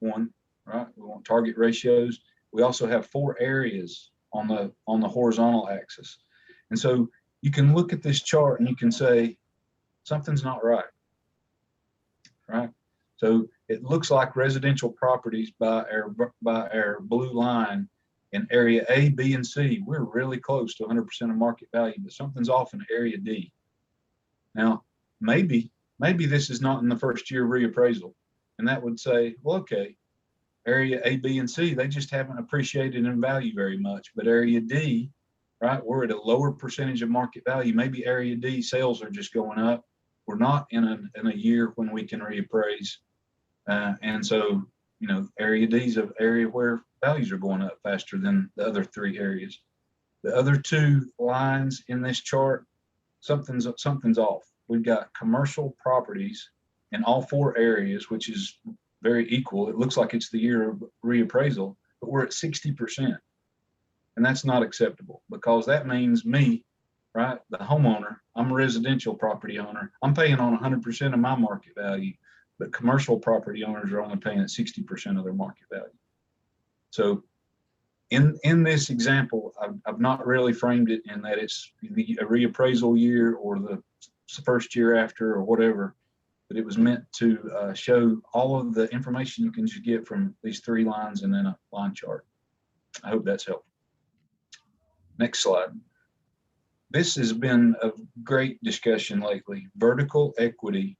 1, right? We want target ratios. We also have 4 areas on the horizontal axis. And so you can look at this chart and you can say, something's not right, right? So it looks like residential properties by our blue line in area A, B, and C, we're really close to 100% of market value, but something's off in area D. Now, maybe this is not in the first year reappraisal. And that would say, well, okay, area A, B, and C, they just haven't appreciated in value very much. But area D, right, we're at a lower percentage of market value. Maybe area D sales are just going up. We're not in a year when we can reappraise. And so, you know, area D is an area where values are going up faster than the other 3 areas. The other 2 lines in this chart, something's off. We've got commercial properties in all 4 areas, which is very equal. It looks like it's the year of reappraisal, but we're at 60%. And that's not acceptable, because that means me, right, the homeowner, I'm a residential property owner, I'm paying on 100% of my market value, but commercial property owners are only paying at 60% of their market value. So in this example, I've not really framed it in that it's a reappraisal year or the first year after or whatever, but it was meant to show all of the information you can just get from these 3 lines and then a line chart. I hope that's helpful. Next slide. This has been a great discussion lately, vertical equity.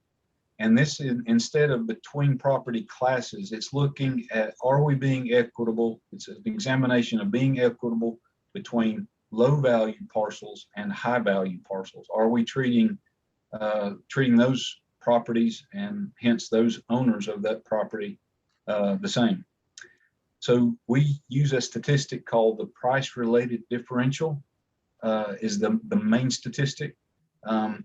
And this is, instead of between property classes, it's looking at, are we being equitable? It's an examination of being equitable between low value parcels and high value parcels. Are we treating those properties and hence those owners of that property the same? So we use a statistic called the price-related differential, is the main statistic.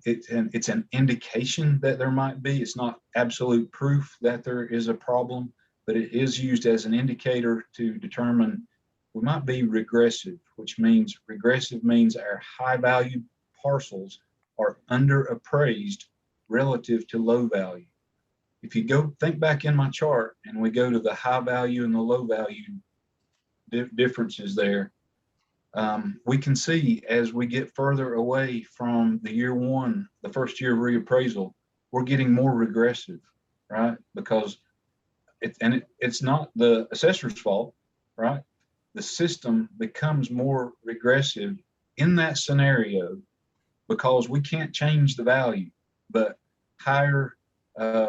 It's an indication that there might be. It's not absolute proof that there is a problem, but it is used as an indicator to determine we might be regressive, which means regressive means our high value parcels are underappraised relative to low value. If you go think back in my chart and we go to the high value and the low value differences there, we can see as we get further away from the year one, the first year of reappraisal, we're getting more regressive, right? Because it's not the assessor's fault, right? The system becomes more regressive in that scenario because we can't change the value, but higher,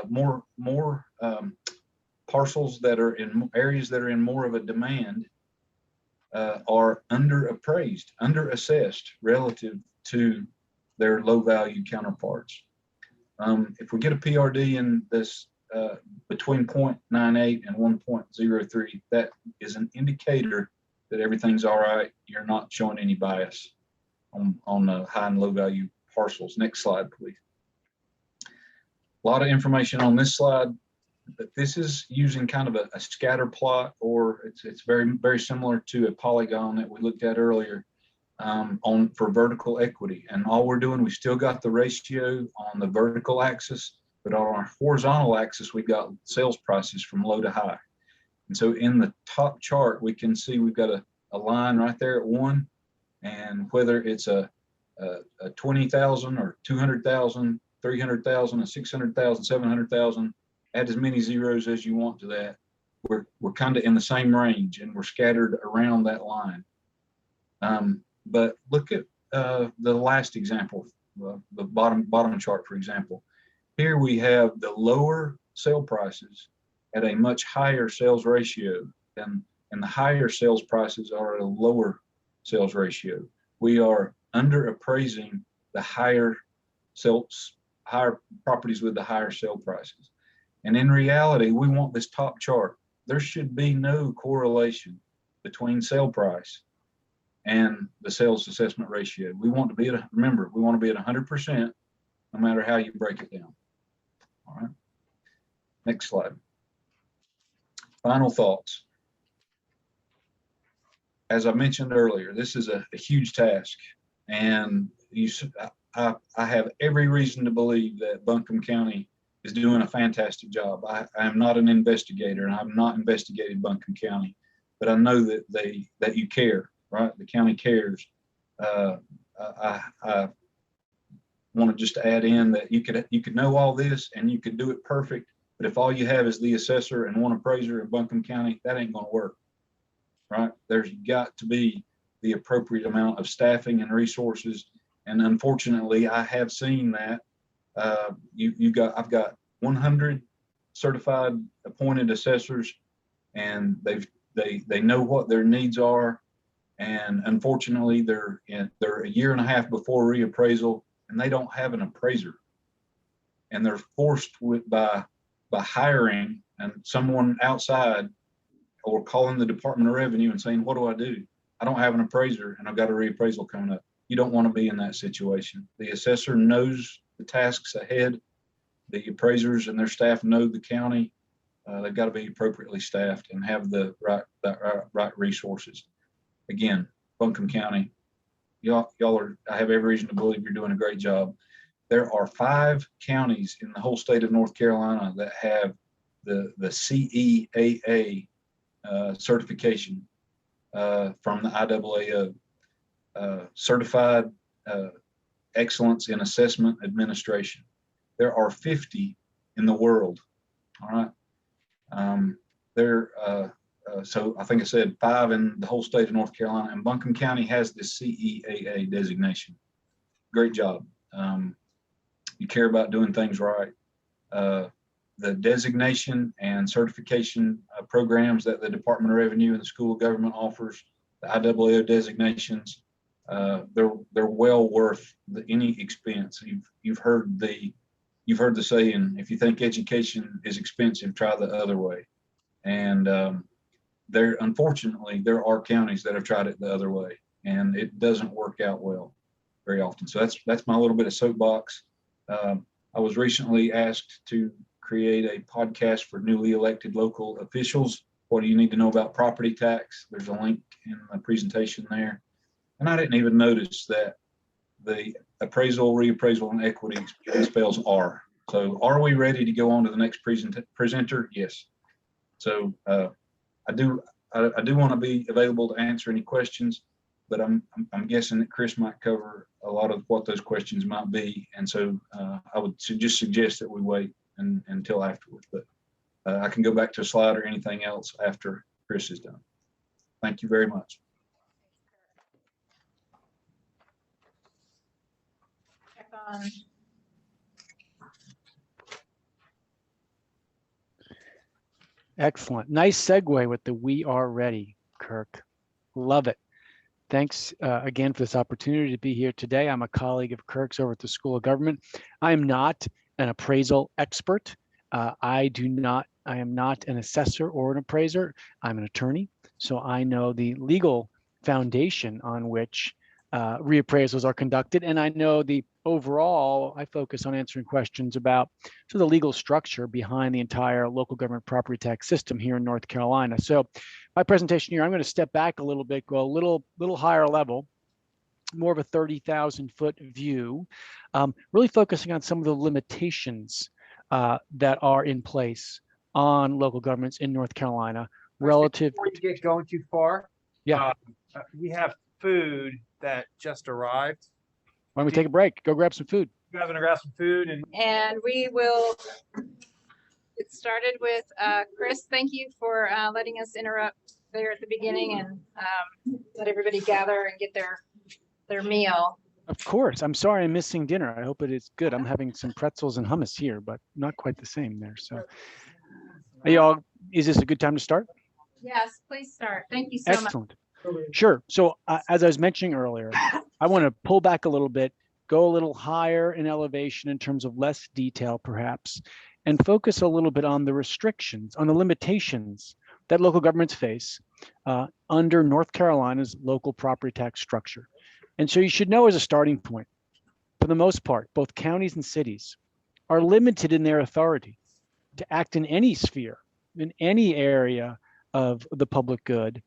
more parcels that are in areas that are in more of a demand are underappraised, underassessed relative to their low value counterparts. If we get a PRD in this between 0.98 and 1.03, that is an indicator that everything's all right. You're not showing any bias on the high and low value parcels. Next slide, please. A lot of information on this slide, but this is using kind of a scatter plot, or it's very, very similar to a polygon that we looked at earlier for vertical equity. And all we're doing, we still got the ratio on the vertical axis, but on our horizontal axis, we've got sales prices from low to high. And so in the top chart, we can see we've got a line right there at 1, and whether it's a 20,000 or 200,000, 300,000, a 600,000, 700,000, add as many zeros as you want to that. We're kind of in the same range, and we're scattered around that line. But look at the last example, the bottom chart, for example. Here we have the lower sale prices at a much higher sales ratio, and the higher sales prices are at a lower sales ratio. We are underappraising the higher properties with the higher sale prices. And in reality, we want this top chart. There should be no correlation between sale price and the sales assessment ratio. We want to be at, remember, we want to be at 100%, no matter how you break it down. All right. Next slide. Final thoughts. As I mentioned earlier, this is a huge task, and I have every reason to believe that Buncombe County is doing a fantastic job. I am not an investigator, and I've not investigated Buncombe County, but I know that you care, right? The county cares. I want to just add in that you could know all this and you could do it perfect, but if all you have is the assessor and one appraiser in Buncombe County, that ain't going to work, right? There's got to be the appropriate amount of staffing and resources, and unfortunately, I have seen that. I've got 100 certified appointed assessors, and they know what their needs are, and unfortunately, they're a year and a half before reappraisal, and they don't have an appraiser, and they're forced by hiring and someone outside, or calling the Department of Revenue and saying, "What do I do? I don't have an appraiser, and I've got a reappraisal coming up." You don't want to be in that situation. The assessor knows the tasks ahead. The appraisers and their staff know the county. They've got to be appropriately staffed and have the right resources. Again, Buncombe County, y'all are, I have every reason to believe you're doing a great job. There are 5 counties in the whole state of North Carolina that have the CEAA certification from the IAAO, Certified Excellence in Assessment Administration. There are 50 in the world. All right. So I think I said 5 in the whole state of North Carolina, and Buncombe County has this CEAA designation. Great job. You care about doing things right. The designation and certification programs that the Department of Revenue and the School of Government offers, the IAAO designations, they're well worth any expense. You've heard the saying, if you think education is expensive, try the other way. And unfortunately, there are counties that have tried it the other way, and it doesn't work out well very often. So that's my little bit of soapbox. I was recently asked to create a podcast for newly elected local officials. What do you need to know about property tax? There's a link in the presentation there. And I didn't even notice that the appraisal, reappraisal, and equity spells are. So are we ready to go on to the next presenter? Yes. So I do want to be available to answer any questions, but I'm guessing that Chris might cover a lot of what those questions might be. And so I would just suggest that we wait until afterwards, but I can go back to a slide or anything else after Chris is done. Thank you very much. Check on. Excellent. Nice segue with the "we are ready," Kirk. Love it. Thanks again for this opportunity to be here today. I'm a colleague of Kirk's over at the School of Government. I am not an appraisal expert. I am not an assessor or an appraiser. I'm an attorney. So I know the legal foundation on which reappraisals are conducted. And I know the overall, I focus on answering questions about the legal structure behind the entire local government property tax system here in North Carolina. So my presentation here, I'm going to step back a little bit, go a little higher level, more of a 30,000 foot view, really focusing on some of the limitations that are in place on local governments in North Carolina relative. Before you get going too far, Yeah. We have food that just arrived. Why don't we take a break? Go grab some food. You guys gonna grab some food And we will get started with Chris. Thank you for letting us interrupt there at the beginning and let everybody gather and get their meal. Of course. I'm sorry I'm missing dinner. I hope it is good. I'm having some pretzels and hummus here, but not quite the same there. So are y'all, is this a good time to start? Yes, please start. Thank you so much. Excellent. Sure. So as I was mentioning earlier, I want to pull back a little bit, go a little higher in elevation in terms of less detail perhaps, and focus a little bit on the restrictions, on the limitations that local governments face under North Carolina's local property tax structure. And so you should know as a starting point, for the most part, both counties and cities are limited in their authority to act in any sphere, in any area of the public good,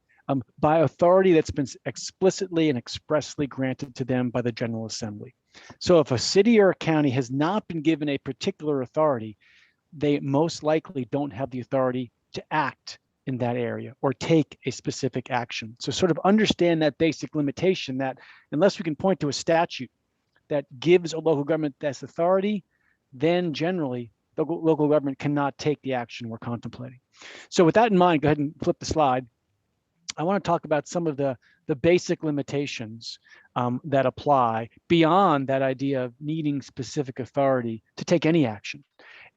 by authority that's been explicitly and expressly granted to them by the General Assembly. So if a city or a county has not been given a particular authority, they most likely don't have the authority to act in that area or take a specific action. So sort of understand that basic limitation that unless we can point to a statute that gives a local government this authority, then generally the local government cannot take the action we're contemplating. So with that in mind, go ahead and flip the slide. I want to talk about some of the basic limitations that apply beyond that idea of needing specific authority to take any action.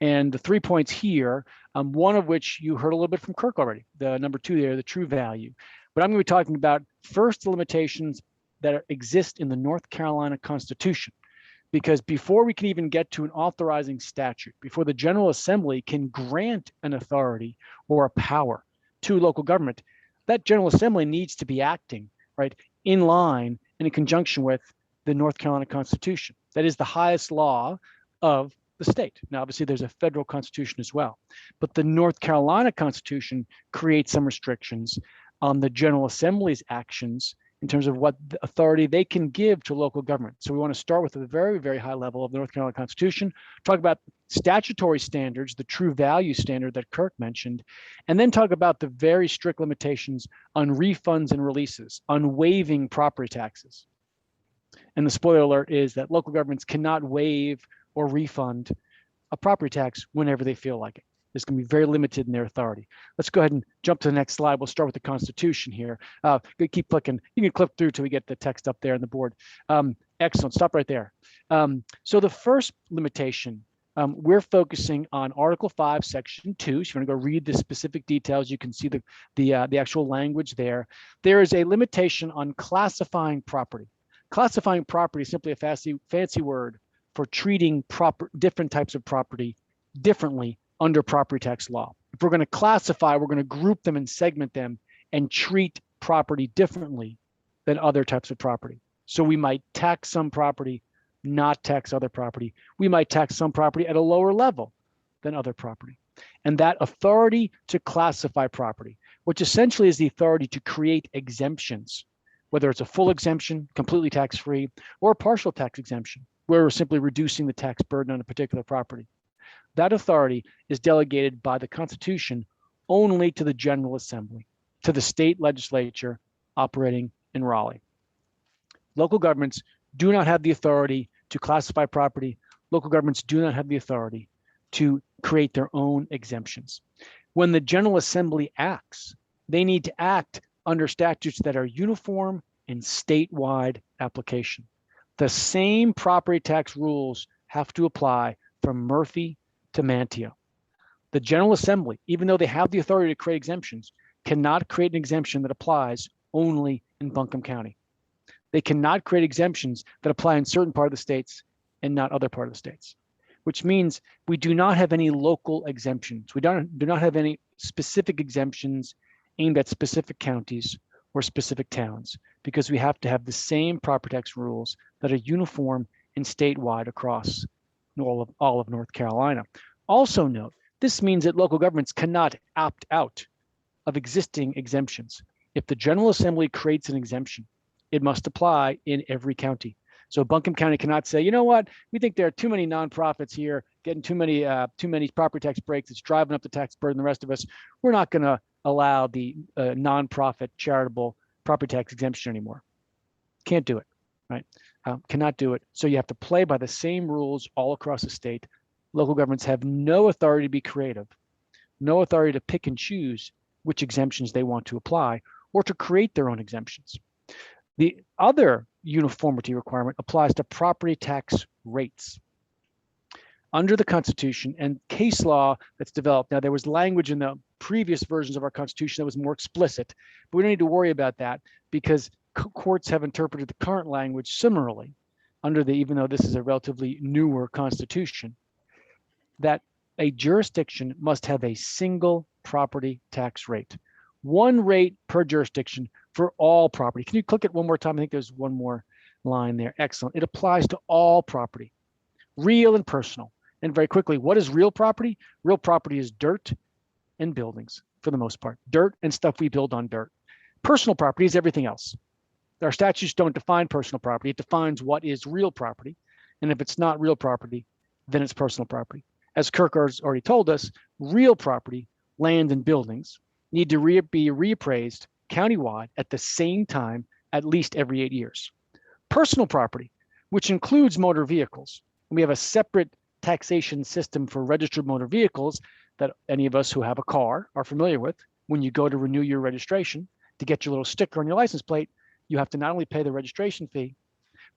And the 3 points here, one of which you heard a little bit from Kirk already, the number 2 there, the true value. But I'm going to be talking about first the limitations that exist in the North Carolina Constitution. Because before we can even get to an authorizing statute, before the General Assembly can grant an authority or a power to local government, that General Assembly needs to be acting right in line and in conjunction with the North Carolina Constitution. That is the highest law of the state. Now, obviously, there's a federal constitution as well, but the North Carolina Constitution creates some restrictions on the General Assembly's actions in terms of what authority they can give to local government. So we want to start with a very, very high level of the North Carolina Constitution, talk about statutory standards, the true value standard that Kirk mentioned, and then talk about the very strict limitations on refunds and releases, on waiving property taxes. And the spoiler alert is that local governments cannot waive or refund a property tax whenever they feel like it. It's going to be very limited in their authority. Let's go ahead and jump to the next slide. We'll start with the Constitution here. Keep clicking. You can click through till we get the text up there on the board. Excellent. Stop right there. So the first limitation, we're focusing on Article 5, Section 2. So if you want to go read the specific details, you can see the actual language there. There is a limitation on classifying property. Classifying property is simply a fancy word for treating different types of property differently under property tax law. If we're going to classify, we're going to group them and segment them and treat property differently than other types of property. So we might tax some property, not tax other property. We might tax some property at a lower level than other property. And that authority to classify property, which essentially is the authority to create exemptions, whether it's a full exemption, completely tax-free, or a partial tax exemption, where we're simply reducing the tax burden on a particular property. That authority is delegated by the Constitution only to the General Assembly, to the state legislature operating in Raleigh. Local governments do not have the authority to classify property. Local governments do not have the authority to create their own exemptions. When the General Assembly acts, they need to act under statutes that are uniform and statewide application. The same property tax rules have to apply from Murphy to Manteo. The General Assembly, even though they have the authority to create exemptions, cannot create an exemption that applies only in Buncombe County. They cannot create exemptions that apply in certain part of the states and not other part of the states, which means we do not have any local exemptions. We do not have any specific exemptions aimed at specific counties or specific towns, because we have to have the same property tax rules that are uniform and statewide across all of North Carolina. Also note, this means that local governments cannot opt out of existing exemptions. If the General Assembly creates an exemption, it must apply in every county. So Buncombe County cannot say, you know what, we think there are too many nonprofits here, getting too many property tax breaks. It's driving up the tax burden. The rest of us, we're not going to allow the nonprofit charitable property tax exemption anymore. Can't do it, right? Cannot do it. So you have to play by the same rules all across the state. Local governments have no authority to be creative, no authority to pick and choose which exemptions they want to apply or to create their own exemptions. The other uniformity requirement applies to property tax rates. Under the Constitution and case law that's developed, now there was language in the previous versions of our Constitution that was more explicit, but we don't need to worry about that because courts have interpreted the current language similarly under even though this is a relatively newer Constitution, that a jurisdiction must have a single property tax rate, one rate per jurisdiction for all property. Can you click it one more time? I think there's one more line there. Excellent. It applies to all property, real and personal. And very quickly, what is real property? Real property is dirt and buildings for the most part. Dirt and stuff we build on dirt. Personal property is everything else. Our statutes don't define personal property. It defines what is real property. And if it's not real property, then it's personal property. As Kirk has already told us, real property, land and buildings, need to be reappraised countywide at the same time, at least every 8 years. Personal property, which includes motor vehicles. We have a separate taxation system for registered motor vehicles that any of us who have a car are familiar with. When you go to renew your registration, to get your little sticker on your license plate, you have to not only pay the registration fee,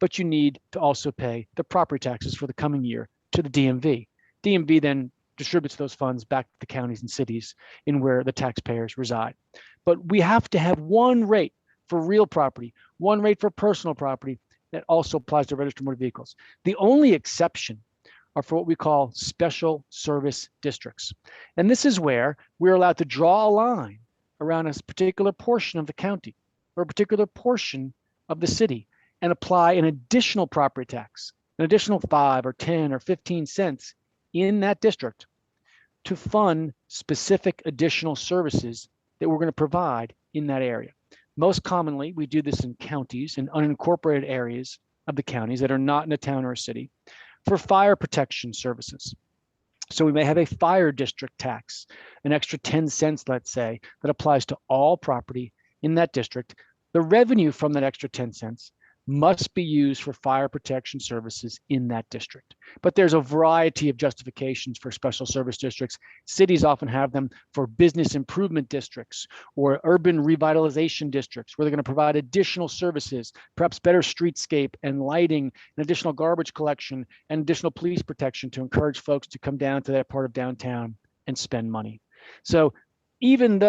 but you need to also pay the property taxes for the coming year to the DMV. DMV then distributes those funds back to the counties and cities in where the taxpayers reside. But we have to have one rate for real property, one rate for personal property that also applies to registered motor vehicles. The only exception are for what we call special service districts. And this is where we're allowed to draw a line around a particular portion of the county or a particular portion of the city and apply an additional property tax, an additional 5 or 10 or 15 cents in that district to fund specific additional services that we're going to provide in that area. Most commonly, we do this in counties and unincorporated areas of the counties that are not in a town or a city for fire protection services. So we may have a fire district tax, an extra 10 cents, let's say, that applies to all property in that district. The revenue from that extra 10 cents must be used for fire protection services in that district. But there's a variety of justifications for special service districts. Cities often have them for business improvement districts or urban revitalization districts where they're going to provide additional services, perhaps better streetscape and lighting and additional garbage collection and additional police protection to encourage folks to come down to that part of downtown and spend money. So even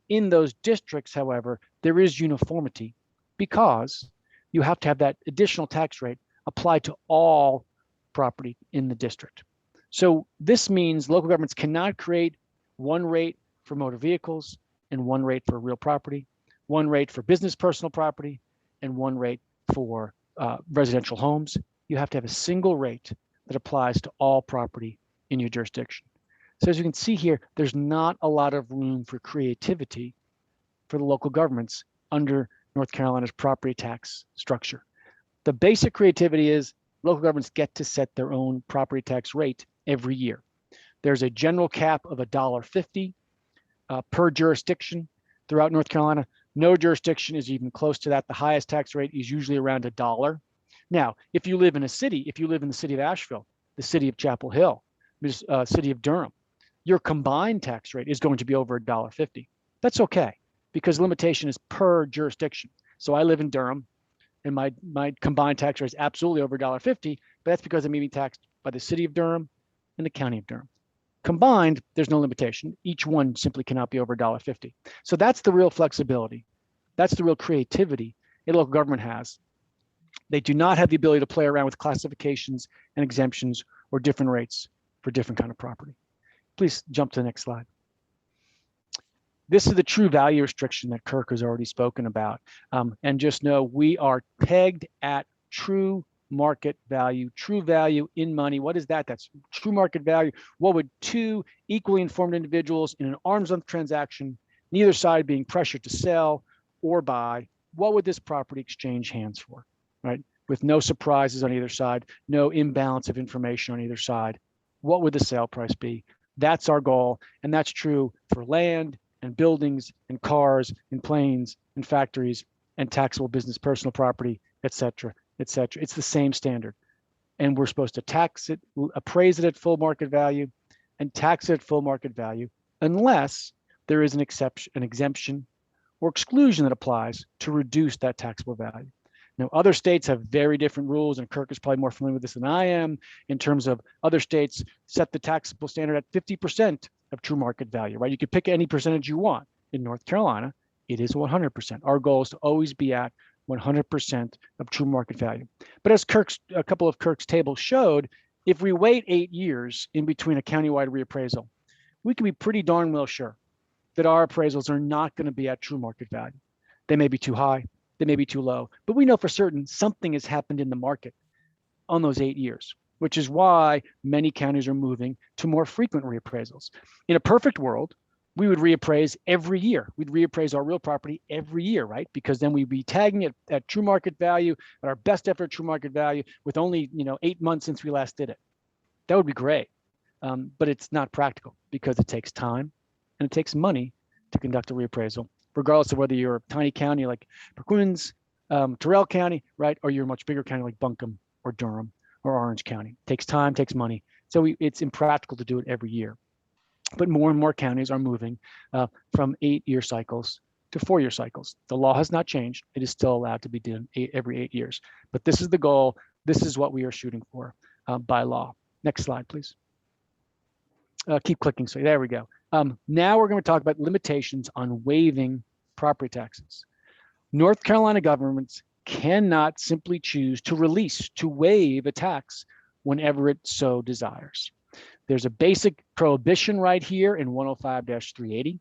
in those districts, however, there is uniformity because you have to have that additional tax rate applied to all property in the district. So this means local governments cannot create one rate for motor vehicles, and one rate for real property, one rate for business personal property, and one rate for residential homes. You have to have a single rate that applies to all property in your jurisdiction. So as you can see here, there's not a lot of room for creativity for the local governments under North Carolina's property tax structure. The basic creativity is local governments get to set their own property tax rate every year. There's a general cap of $1.50 per jurisdiction throughout North Carolina. No jurisdiction is even close to that. The highest tax rate is usually around $1. Now, if you live in a city, if you live in the city of Asheville, the city of Chapel Hill, city of Durham, your combined tax rate is going to be over $1.50. That's okay, because limitation is per jurisdiction. So I live in Durham, and my combined tax rate is absolutely over $1.50, but that's because I'm being taxed by the city of Durham and the county of Durham. Combined, there's no limitation. Each one simply cannot be over $1.50. So that's the real flexibility. That's the real creativity a local government has. They do not have the ability to play around with classifications and exemptions or different rates for different kind of property. Please jump to the next slide. This is the true value restriction that Kirk has already spoken about. And just know we are pegged at true market value, true value in money. What is that? That's true market value. What would two equally informed individuals in an arm's length transaction, neither side being pressured to sell or buy, what would this property exchange hands for, right? With no surprises on either side, no imbalance of information on either side. What would the sale price be? That's our goal. And that's true for land and buildings and cars and planes and factories and taxable business personal property, et cetera, et cetera. It's the same standard. And we're supposed to tax it, appraise it at full market value, and tax it at full market value, unless there is an exception, an exemption or exclusion that applies to reduce that taxable value. Now, other states have very different rules, and Kirk is probably more familiar with this than I am, in terms of other states set the taxable standard at 50% of true market value, right? You could pick any percentage you want. In North Carolina, it is 100%. Our goal is to always be at 100% of true market value. But as a couple of Kirk's tables showed, if we wait 8 years in between a countywide reappraisal, we can be pretty darn well sure that our appraisals are not going to be at true market value. They may be too high, they may be too low, but we know for certain something has happened in the market on those 8 years, which is why many counties are moving to more frequent reappraisals. In a perfect world, we would reappraise every year. We'd reappraise our real property every year, right? Because then we'd be tagging it at true market value, at our best effort true market value, with only 8 months since we last did it. That would be great, but it's not practical because it takes time and it takes money to conduct a reappraisal, regardless of whether you're a tiny county like Perquimans, Terrell County, right? Or you're a much bigger county like Buncombe or Durham or Orange County. It takes time, takes money. So it's impractical to do it every year. But more and more counties are moving from 8-year cycles to 4-year cycles. The law has not changed. It is still allowed to be done every 8 years. But this is the goal. This is what we are shooting for by law. Next slide, please. Keep clicking. So there we go. Now we're going to talk about limitations on waiving property taxes. North Carolina governments cannot simply choose to release, to waive a tax whenever it so desires. There's a basic prohibition right here in 105-380.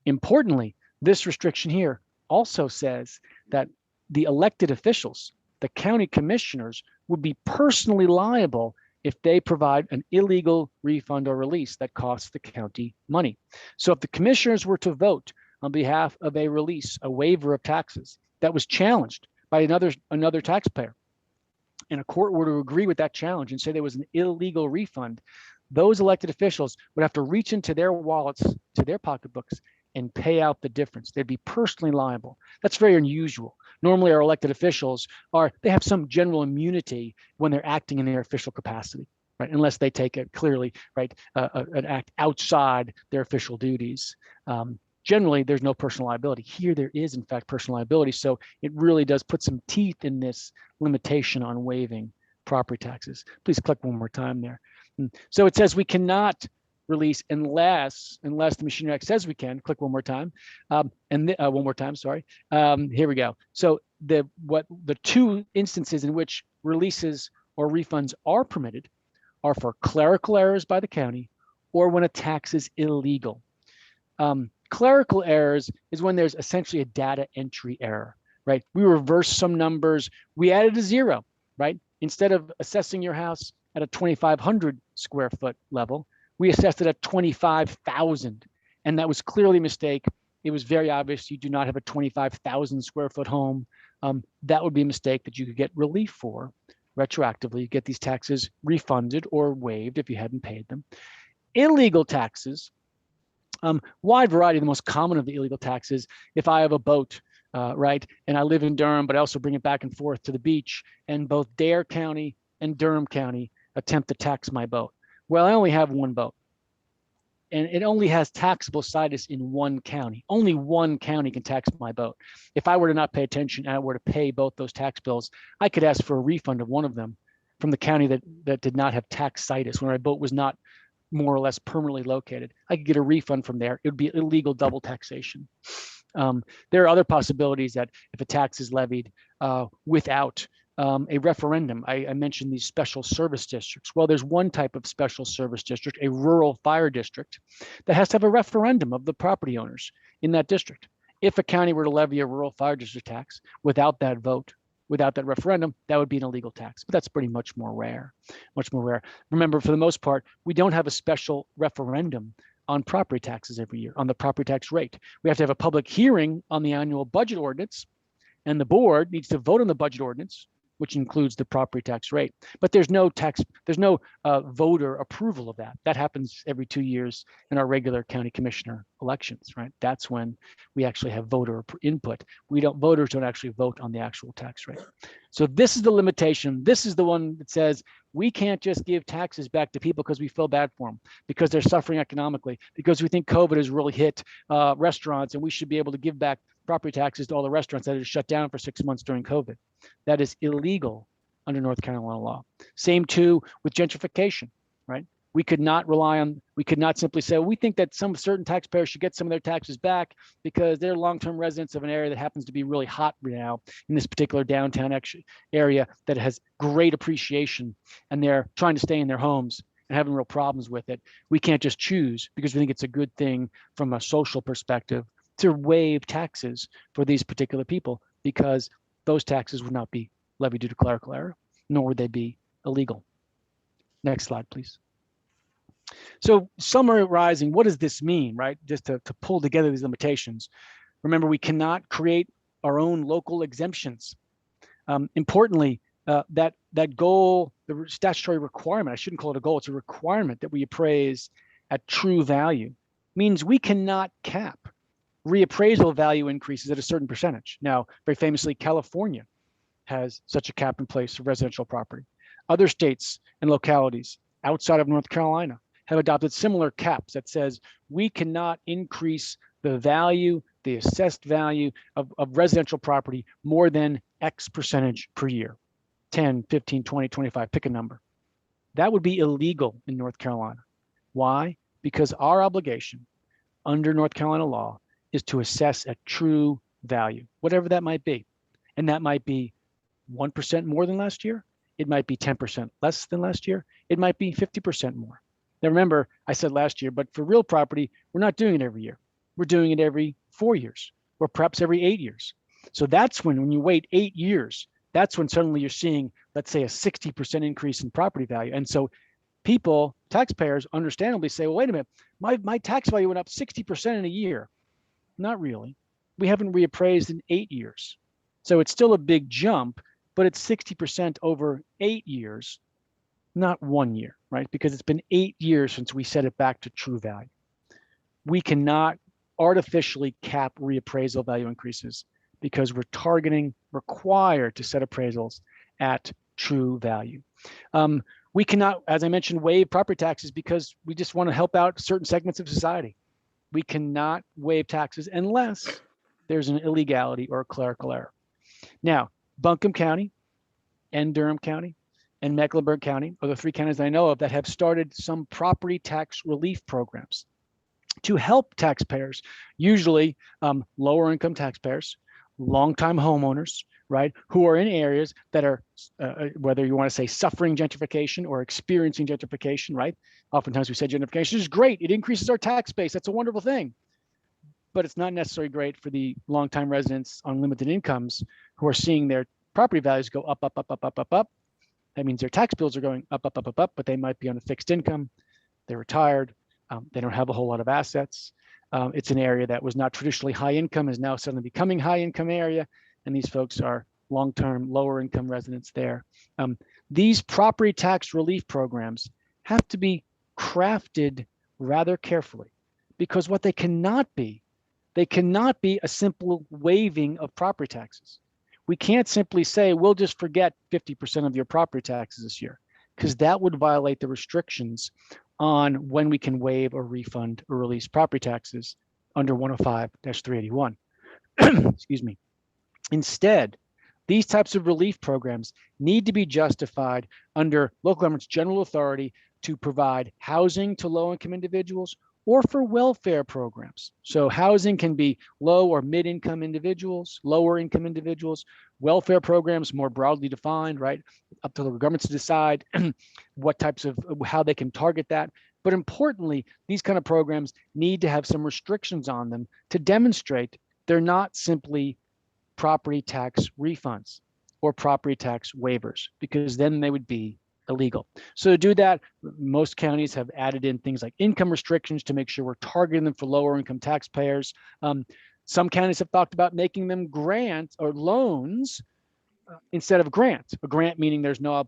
Importantly, this restriction here also says that the elected officials, the county commissioners, would be personally liable if they provide an illegal refund or release that costs the county money. So if the commissioners were to vote on behalf of a release, a waiver of taxes that was challenged by another taxpayer, and a court were to agree with that challenge and say there was an illegal refund, those elected officials would have to reach into their wallets, to their pocketbooks, and pay out the difference. They'd be personally liable. That's very unusual. Normally our elected officials they have some general immunity when they're acting in their official capacity, right? Unless they take it clearly, right, an act outside their official duties. Generally, there's no personal liability. Here there is, in fact, personal liability. So it really does put some teeth in this limitation on waiving property taxes. Please click one more time there. So it says we cannot release unless the Machinery Act says we can. Click one more time, one more time. Sorry. Here we go. So the two instances in which releases or refunds are permitted are for clerical errors by the county or when a tax is illegal. Clerical errors is when there's essentially a data entry error, right? We reversed some numbers, we added a 0, right? Instead of assessing your house at a 2,500 square foot level, we assessed it at 25,000. And that was clearly a mistake. It was very obvious you do not have a 25,000 square foot home. That would be a mistake that you could get relief for retroactively, get these taxes refunded or waived if you hadn't paid them. Illegal taxes, wide variety. The most common of the illegal taxes, if I have a boat, right, and I live in Durham, but I also bring it back and forth to the beach, and both Dare County and Durham County attempt to tax my boat. Well, I only have one boat, and it only has taxable situs in one county. Only one county can tax my boat. If I were to not pay attention and I were to pay both those tax bills, I could ask for a refund of one of them from the county that did not have tax situs, when my boat was not more or less permanently located. I could get a refund from there. It would be illegal double taxation. There are other possibilities that if a tax is levied without a referendum. I mentioned these special service districts. Well, there's one type of special service district, a rural fire district, that has to have a referendum of the property owners in that district. If a county were to levy a rural fire district tax without that vote, without that referendum, that would be an illegal tax. But that's pretty much more rare, much more rare. Remember, for the most part, we don't have a special referendum on property taxes every year, on the property tax rate. We have to have a public hearing on the annual budget ordinance, and the board needs to vote on the budget ordinance, which includes the property tax rate. But there's no voter approval of that. That happens every 2 years in our regular county commissioner elections, right? That's when we actually have voter input. Voters don't actually vote on the actual tax rate. So this is the limitation. This is the one that says we can't just give taxes back to people because we feel bad for them, because they're suffering economically, because we think COVID has really hit restaurants, and we should be able to give back property taxes to all the restaurants that are shut down for 6 months during COVID. That is illegal under North Carolina law. Same too with gentrification, right? We could not simply say, well, we think that some certain taxpayers should get some of their taxes back because they're long-term residents of an area that happens to be really hot right now in this particular downtown area that has great appreciation, and they're trying to stay in their homes and having real problems with it. We can't just choose, because we think it's a good thing from a social perspective, to waive taxes for these particular people, because those taxes would not be levied due to clerical error, nor would they be illegal. Next slide, please. So summarizing, what does this mean, right? Just to pull together these limitations. Remember, we cannot create our own local exemptions. Importantly, that goal, the statutory requirement, I shouldn't call it a goal, it's a requirement that we appraise at true value, means we cannot cap reappraisal value increases at a certain percentage. Now, very famously, California has such a cap in place for residential property. Other states and localities outside of North Carolina have adopted similar caps that says we cannot increase the value, the assessed value of residential property more than X percentage per year, 10, 15, 20, 25, pick a number. That would be illegal in North Carolina. Why? Because our obligation under North Carolina law is to assess at true value, whatever that might be. And that might be 1% more than last year. It might be 10% less than last year. It might be 50% more. Now remember, I said last year, but for real property, we're not doing it every year. We're doing it every 4 years, or perhaps every 8 years. So that's when you wait 8 years, that's when suddenly you're seeing, let's say, a 60% increase in property value. And so people, taxpayers, understandably say, well, wait a minute, my tax value went up 60% in a year. Not really. We haven't reappraised in 8 years. So it's still a big jump, but it's 60% over 8 years, not 1 year, right? Because it's been 8 years since we set it back to true value. We cannot artificially cap reappraisal value increases because we're required to set appraisals at true value. We cannot, as I mentioned, waive property taxes because we just want to help out certain segments of society. We cannot waive taxes unless there's an illegality or a clerical error. Now, Buncombe County and Durham County and Mecklenburg County are the 3 counties I know of that have started some property tax relief programs to help taxpayers, usually lower income taxpayers, longtime homeowners, right, who are in areas that are, whether you want to say suffering gentrification or experiencing gentrification, right? Oftentimes we say gentrification is great. It increases our tax base. That's a wonderful thing. but it's not necessarily great for the longtime residents on limited incomes who are seeing their property values go up, up, up, up, up, up, up. That means their tax bills are going up, up, up, up, up, but they might be on a fixed income. They're retired. They don't have a whole lot of assets. It's an area that was not traditionally high income, is now suddenly becoming high income area. And these folks are long-term lower income residents there. These property tax relief programs have to be crafted rather carefully, because what they cannot be a simple waiving of property taxes. We can't simply say, we'll just forget 50% of your property taxes this year, because that would violate the restrictions on when we can waive or refund or release property taxes under 105-381. Excuse me. Instead, these types of relief programs need to be justified under local government's general authority to provide housing to low-income individuals or for welfare programs. So housing can be low or mid-income individuals, lower income individuals, welfare programs more broadly defined, right? Up to the governments to decide what types of, how they can target that. But importantly, these kind of programs need to have some restrictions on them to demonstrate they're not simply property tax refunds or property tax waivers, because then they would be illegal. So to do that, most counties have added in things like income restrictions to make sure we're targeting them for lower income taxpayers. Some counties have talked about making them grants or loans instead of grants. A grant meaning there's no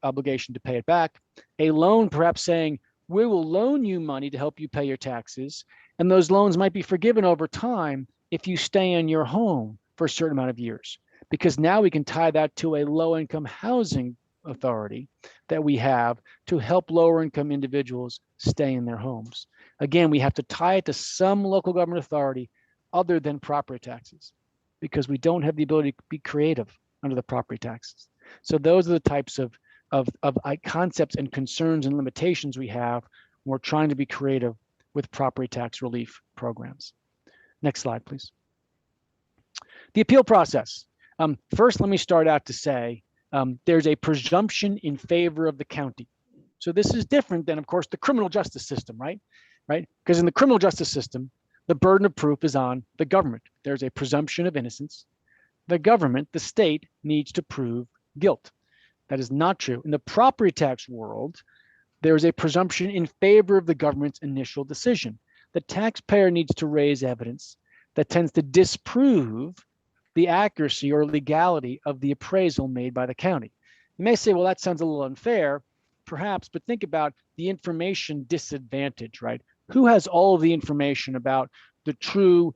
obligation to pay it back. A loan perhaps saying, we will loan you money to help you pay your taxes. And those loans might be forgiven over time if you stay in your home for a certain amount of years, because now we can tie that to a low income housing authority that we have to help lower income individuals stay in their homes. Again, we have to tie it to some local government authority other than property taxes, because we don't have the ability to be creative under the property taxes. So those are the types of concepts and concerns and limitations we have when we're trying to be creative with property tax relief programs. Next slide, please. The appeal process. First, let me start out to say there's a presumption in favor of the county. So this is different than, of course, the criminal justice system, right? Because in the criminal justice system, the burden of proof is on the government. There's a presumption of innocence. The government, the state, needs to prove guilt. That is not true. In the property tax world, there is a presumption in favor of the government's initial decision. The taxpayer needs to raise evidence that tends to disprove the accuracy or legality of the appraisal made by the county. You may say, well, that sounds a little unfair, perhaps, but think about the information disadvantage, right? Who has all of the information about the true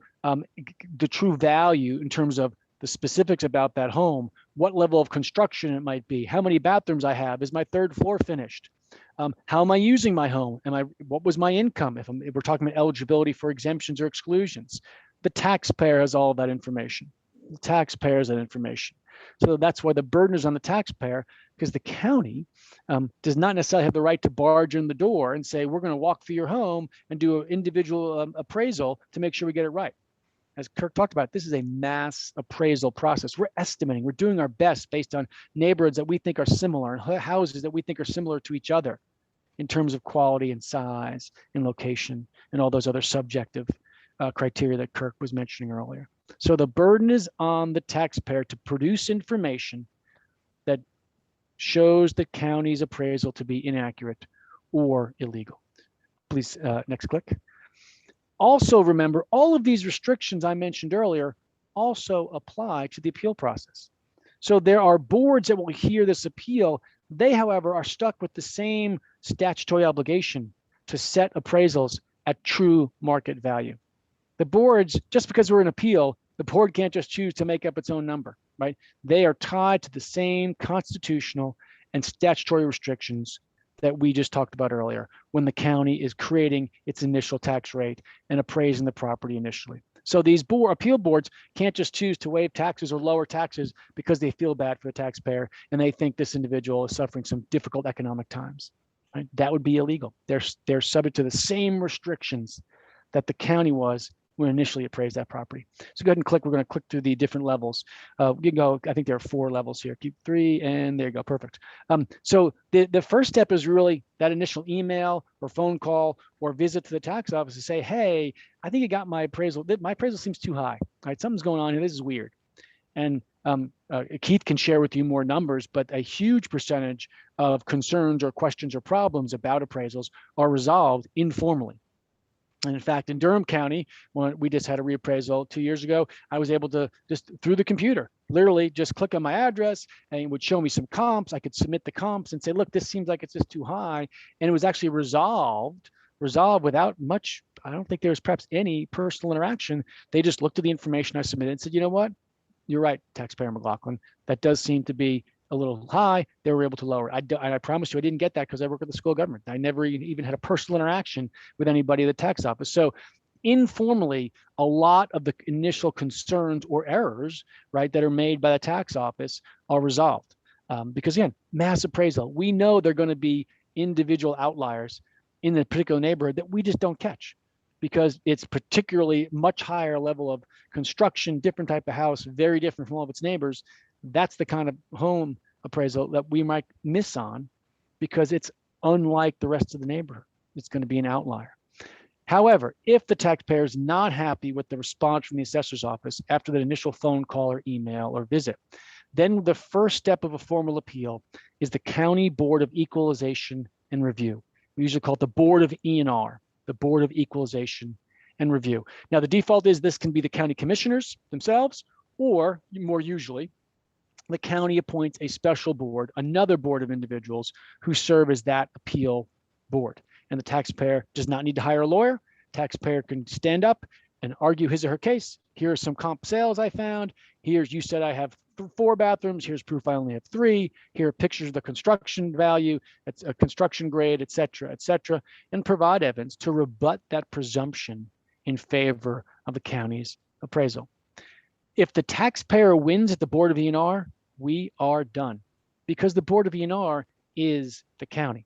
value in terms of the specifics about that home, what level of construction it might be, how many bathrooms I have, is my third floor finished? How am I using my home? What was my income? If we're talking about eligibility for exemptions or exclusions, the taxpayer has all of that information. The taxpayer has that information. So that's why the burden is on the taxpayer, because the county does not necessarily have the right to barge in the door and say, we're going to walk through your home and do an individual appraisal to make sure we get it right. As Kirk talked about, this is a mass appraisal process. We're estimating, we're doing our best based on neighborhoods that we think are similar and houses that we think are similar to each other in terms of quality and size and location and all those other subjective criteria that Kirk was mentioning earlier. So the burden is on the taxpayer to produce information that shows the county's appraisal to be inaccurate or illegal. Please, next click. Also remember, all of these restrictions I mentioned earlier also apply to the appeal process. So there are boards that will hear this appeal. They, however, are stuck with the same statutory obligation to set appraisals at true market value. The boards, just because we're in appeal, the board can't just choose to make up its own number, right? They are tied to the same constitutional and statutory restrictions that we just talked about earlier when the county is creating its initial tax rate and appraising the property initially. So these appeal boards can't just choose to waive taxes or lower taxes because they feel bad for the taxpayer and they think this individual is suffering some difficult economic times. Right? That would be illegal. They're subject to the same restrictions that the county was when initially appraise that property. So go ahead and click. We're going to click through the different levels. You can go, I think there are 4 levels here. Keep 3, and there you go. Perfect. So the first step is really that initial email or phone call or visit to the tax office to say, hey, I think you got my appraisal. My appraisal seems too high. All right, something's going on here. This is weird. And Keith can share with you more numbers, but a huge percentage of concerns or questions or problems about appraisals are resolved informally. And in fact, in Durham County, when we just had a reappraisal 2 years ago, I was able to just through the computer, literally just click on my address and it would show me some comps. I could submit the comps and say, look, this seems like it's just too high. And it was actually resolved without much, I don't think there was perhaps any personal interaction. They just looked at the information I submitted and said, you know what? You're right, taxpayer McLaughlin. That does seem to be a little high. They were able to lower it. I promise you, I didn't get that because I work with the school government. I never even had a personal interaction with anybody at the tax office. So informally, a lot of the initial concerns or errors, right, that are made by the tax office are resolved. Because again, mass appraisal, we know they're going to be individual outliers in the particular neighborhood that we just don't catch, because it's particularly much higher level of construction, different type of house, very different from all of its neighbors. That's the kind of home appraisal that we might miss on because it's unlike the rest of the neighborhood. It's going to be an outlier. However, if the taxpayer is not happy with the response from the assessor's office after that initial phone call or email or visit, then the first step of a formal appeal is the County Board of Equalization and Review. We usually call it the Board of E&R, the Board of Equalization and Review. Now, the default is this can be the county commissioners themselves, or more usually, the county appoints a special board, another board of individuals who serve as that appeal board. And the taxpayer does not need to hire a lawyer. Taxpayer can stand up and argue his or her case. Here are some comp sales I found. Here's, you said I have 4 bathrooms. Here's proof I only have 3. Here are pictures of the construction value, it's a construction grade, et cetera, and provide evidence to rebut that presumption in favor of the county's appraisal. If the taxpayer wins at the Board of E&R, we are done, because the Board of E&R is the county.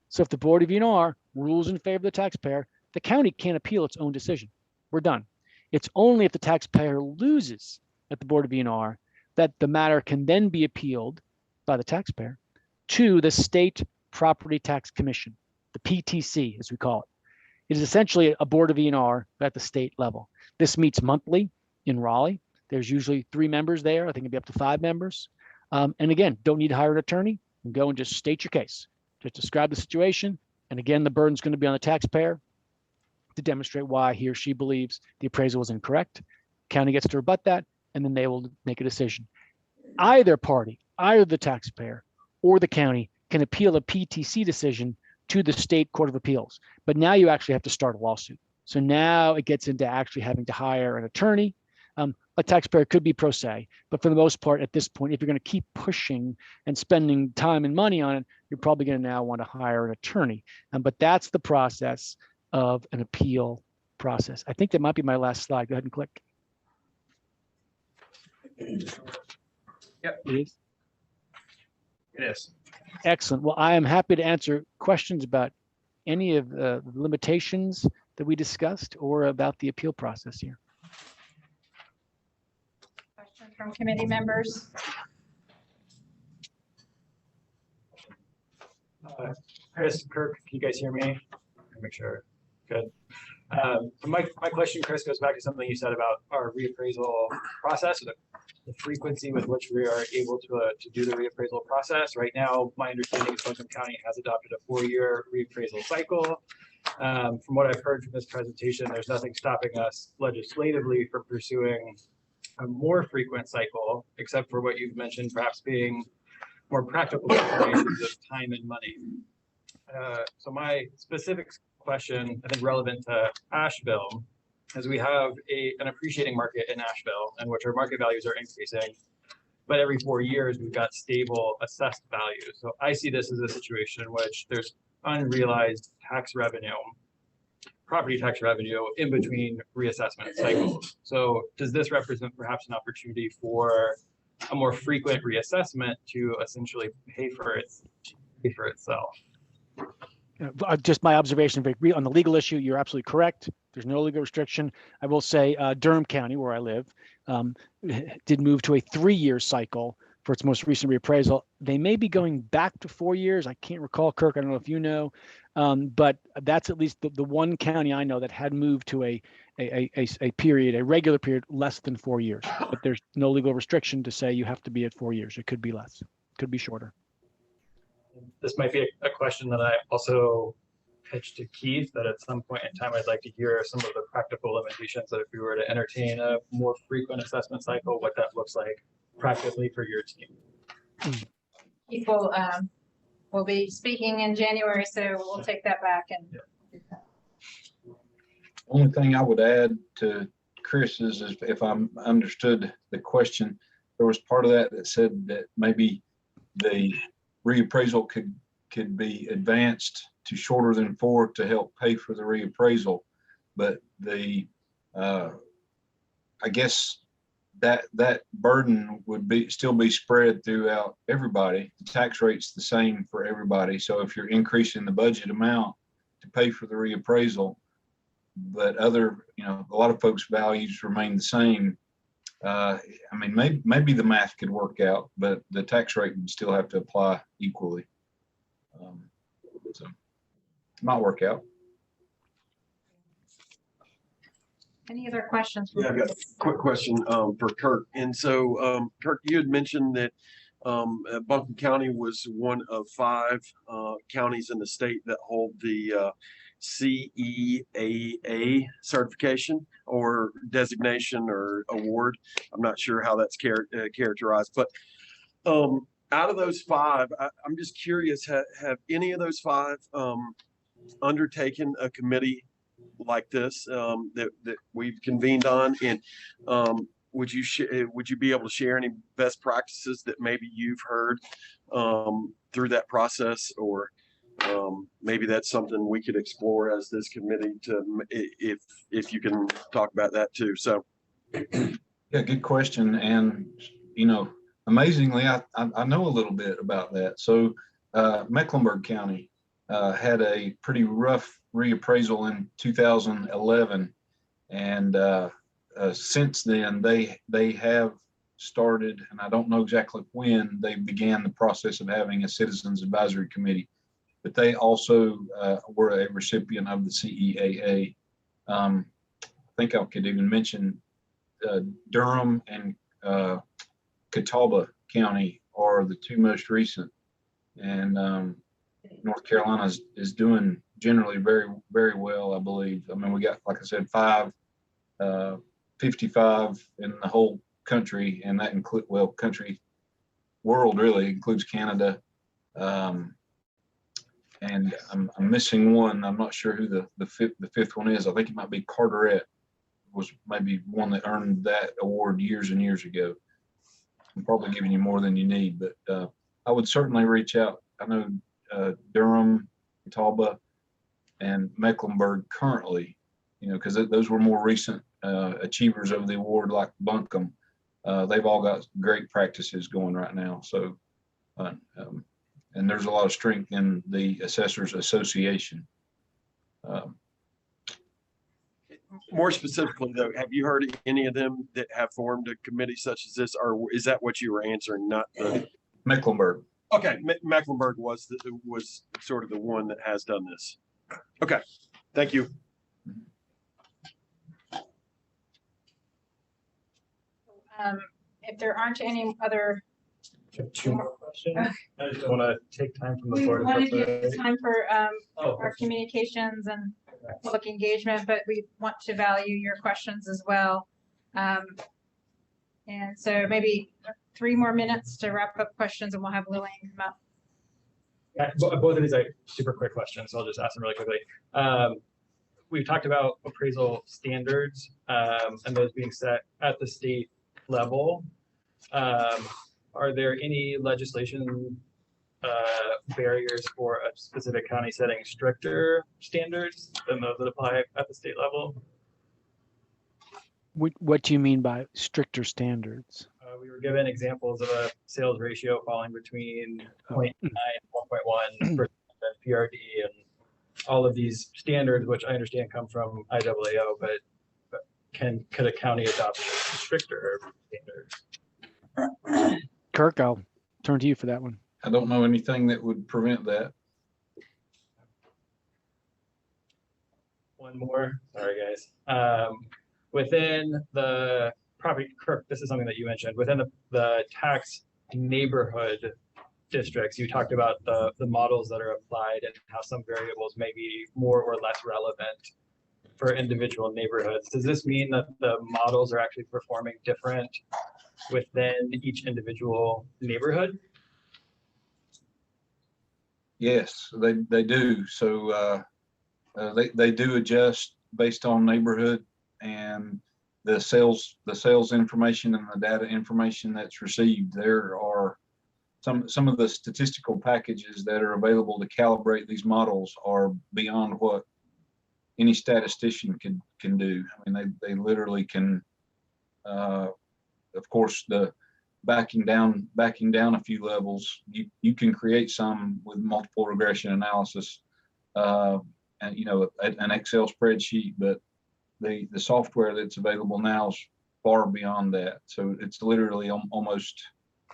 So if the Board of E&R rules in favor of the taxpayer, the county can't appeal its own decision. We're done. It's only if the taxpayer loses at the Board of E&R that the matter can then be appealed by the taxpayer to the State Property Tax Commission, the PTC, as we call it. It is essentially a Board of E&R at the state level. This meets monthly in Raleigh. There's usually 3 members there. I think it'd be up to 5 members. And again, don't need to hire an attorney. You can go and just state your case. Just describe the situation. And again, the burden's going to be on the taxpayer to demonstrate why he or she believes the appraisal was incorrect. County gets to rebut that, and then they will make a decision. Either party, either the taxpayer or the county, can appeal a PTC decision to the State Court of Appeals. But now you actually have to start a lawsuit. So now it gets into actually having to hire an attorney. A taxpayer could be pro se, but for the most part at this point, if you're going to keep pushing and spending time and money on it, you're probably going to now want to hire an attorney. But that's the process of an appeal process. I think that might be my last slide. Go ahead and click. Yep. It is? It is. Excellent. Well, I am happy to answer questions about any of the limitations that we discussed or about the appeal process here. Questions from committee members? Chris, Kirk, can you guys hear me? Make sure. Good. So my question, Chris, goes back to something you said about our reappraisal process, or the frequency with which we are able to do the reappraisal process. Right now, my understanding is Buncombe County has adopted a 4-year reappraisal cycle. From what I've heard from this presentation, there's nothing stopping us legislatively from pursuing a more frequent cycle, except for what you've mentioned, perhaps being more practical considerations of time and money. So my specific question, I think relevant to Asheville, is we have an appreciating market in Asheville, in which our market values are increasing, but every 4 years we've got stable assessed values. So I see this as a situation in which there's unrealized tax revenue, property tax revenue in between reassessment cycles. So does this represent perhaps an opportunity for a more frequent reassessment to essentially pay for itself? Just my observation on the legal issue, you're absolutely correct. There's no legal restriction. I will say Durham County, where I live, did move to a 3-year cycle for its most recent reappraisal. They may be going back to 4 years. I can't recall, Kirk. I don't know if you know, but that's at least the one county I know that had moved to a regular period less than 4 years. But there's no legal restriction to say you have to be at 4 years. It could be less, could be shorter. This might be a question that I also pitched to Keith, that at some point in time, I'd like to hear some of the practical limitations that if we were to entertain a more frequent assessment cycle, what that looks like practically for your team. Keith will be speaking in January, so we'll take that back and. Yeah. Only thing I would add to Chris's is if I understood the question, there was part of that said that maybe the reappraisal could be advanced to shorter than 4 to help pay for the reappraisal. But I guess that burden would still be spread throughout everybody. The tax rate's the same for everybody. So if you're increasing the budget amount to pay for the reappraisal, but a lot of folks' values remain the same, I mean, maybe the math could work out, but the tax rate would still have to apply equally. So it might work out. Any other questions? Yeah, I've got a quick question for Kirk. And so, Kirk, you had mentioned that Buncombe County was one of 5 counties in the state that hold the CEAA certification or designation or award. I'm not sure how that's characterized, but out of those 5, I'm just curious, have any of those 5 undertaken a committee like this that we've convened on? And would you be able to share any best practices that maybe you've heard through that process, or maybe that's something we could explore as this committee if you can talk about that too. So yeah, good question. And amazingly, I know a little bit about that. So Mecklenburg County had a pretty rough reappraisal in 2011, and since then they have started, and I don't know exactly when they began the process of having a citizens advisory committee, but they also were a recipient of the CEAA. I think I could even mention Durham and Catawba County are the 2 most recent, and North Carolina is doing generally very, very well, I believe. I mean, we got, like I said, 55 in the whole country, and that world really includes Canada. And I'm missing one. I'm not sure who the fifth one is. I think it might be Carteret, was maybe one that earned that award years and years ago. I'm probably giving you more than you need, but I would certainly reach out. I know Durham, Catawba, and Mecklenburg currently, because those were more recent achievers of the award, like Buncombe. They've all got great practices going right now. So, and there's a lot of strength in the Assessors Association. more specifically though, have you heard any of them that have formed a committee such as this, or is that what you were answering? Not the Mecklenburg. Okay, Mecklenburg was sort of the one that has done this. Okay, thank you. If there aren't any other, Two more questions. I just don't want to take time from the we board. if want to that's all give right. time for Oh, our communications and public engagement, but we want to value your questions as well. And so maybe 3 more minutes to wrap up questions, and we'll have Lillian come up. yeah, both of these are super quick questions, so I'll just ask them really quickly. We've talked about appraisal standards and those being set at the state level. Are there any legislation barriers for a specific county setting stricter standards than those that apply at the state level? What do you mean by stricter standards? We were given examples of a sales ratio falling between 0.9 and 1.1% PRD, and all of these standards, which I understand come from IAAO, but could a county adopt stricter standards? Kirk, I'll turn to you for that one. I don't know anything that would prevent that. One more, sorry guys. Within the property, Kirk, this is something that you mentioned, within the tax neighborhood districts, you talked about the models that are applied and how some variables may be more or less relevant for individual neighborhoods. Does this mean that the models are actually performing different within each individual neighborhood? Yes, they do. So they do adjust based on neighborhood and the sales information and the data information that's received. There are some of the statistical packages that are available to calibrate these models are beyond what any statistician can do. I mean, they literally can, of course, the backing down a few levels, you can create some with multiple regression analysis, and an Excel spreadsheet, but the software that's available now is far beyond that. So it's literally almost,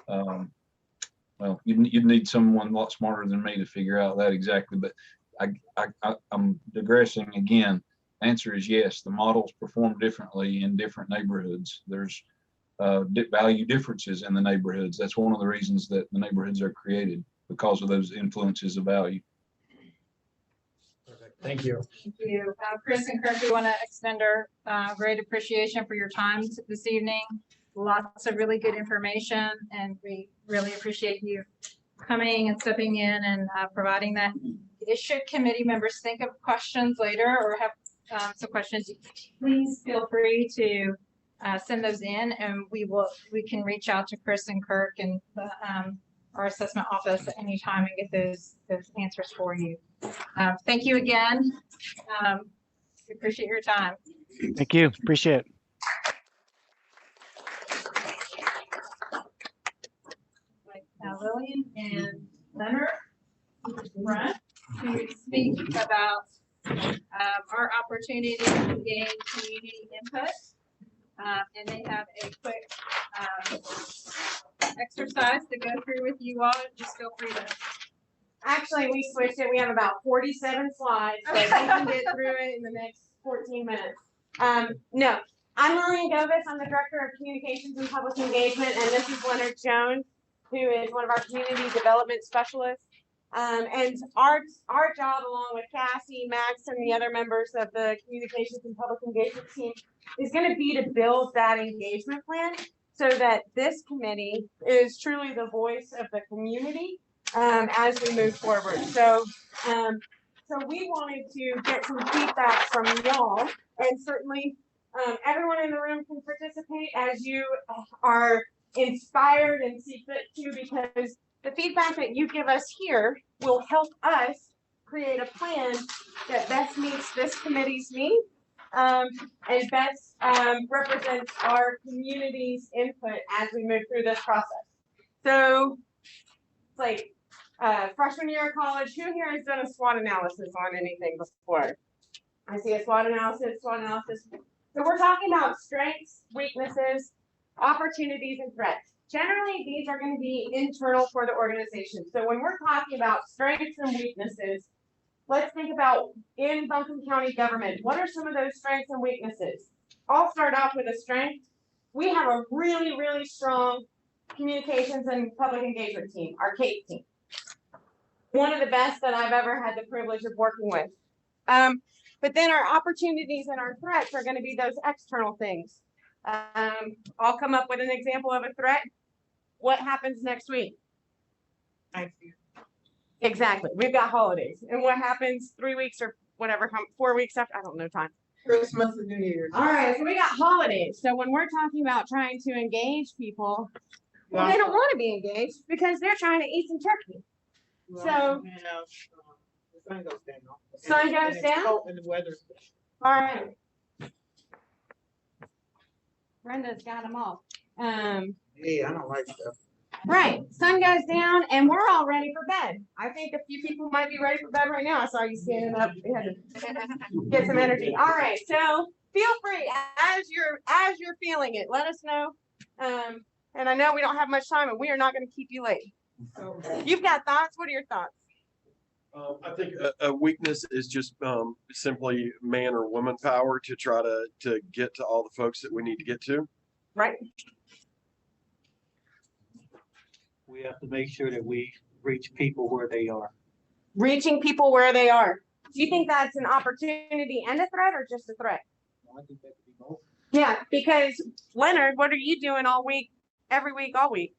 well, you'd need someone a lot smarter than me to figure out that exactly, but I'm digressing again. Answer is yes, the models perform differently in different neighborhoods. There's value differences in the neighborhoods. That's one of the reasons that the neighborhoods are created, because of those influences of value. Perfect. Thank you. Thank you. Chris and Kirk, we want to extend our great appreciation for your time this evening. Lots of really good information, and we really appreciate you coming and stepping in and providing that. Should committee members think of questions later or have some questions, please feel free to send those in, and we can reach out to Chris and Kirk and our assessment office at any time and get those answers for you. Thank you again. We appreciate your time. Thank you. Appreciate it. Lillian and Leonard front to speak about our opportunity to gain community input. And they have a quick exercise to go through with you all. Just feel free to. Actually, we switched it. We have about 47 slides, so we can get through it in the next 14 minutes. No, I'm Lillian Govus. I'm the Director of Communications and Public Engagement, and this is Leonard Jones, who is one of our community development specialists. And our job, along with Cassie, Max, and the other members of the communications and public engagement team, is going to be to build that engagement plan so that this committee is truly the voice of the community as we move forward. So we wanted to get some feedback from y'all, and certainly everyone in the room can participate as you are inspired and see fit to, because the feedback that you give us here will help us create a plan that best meets this committee's needs and best represents our community's input as we move through this process. So it's like freshman year of college, who here has done a SWOT analysis on anything before? I see a SWOT analysis. So we're talking about strengths, weaknesses, opportunities, and threats. Generally, these are going to be internal for the organization. So when we're talking about strengths and weaknesses, let's think about in Buncombe County government, what are some of those strengths and weaknesses? I'll start off with a strength. We have a really, really strong communications and public engagement team, our CAPE team. One of the best that I've ever had the privilege of working with. But then our opportunities and our threats are going to be those external things. I'll come up with an example of a threat. What happens next week? Exactly. We've got holidays. And what happens 3 weeks or whatever, 4 weeks after? I don't know time. Christmas and New Year's. All right. So we got holidays. So when we're talking about trying to engage people, well, they don't want to be engaged because they're trying to eat some turkey. So the sun goes down. Sun goes down? And the weather's. All right. Brenda's got them all. Yeah, I don't like stuff. Right, sun goes down and we're all ready for bed. I think a few people might be ready for bed right now. I saw you standing up. You had to get some energy. All right, so feel free as you're feeling it. Let us know. And I know we don't have much time, and we are not going to keep you late. So you've got thoughts. What are your thoughts? I think a weakness is just simply man or woman power to try to get to all the folks that we need to get to. Right. We have to make sure that we reach people where they are. Reaching people where they are. Do you think that's an opportunity and a threat, or just a threat? I think that could be both. Yeah, because Leonard, what are you doing all week, every week, all week?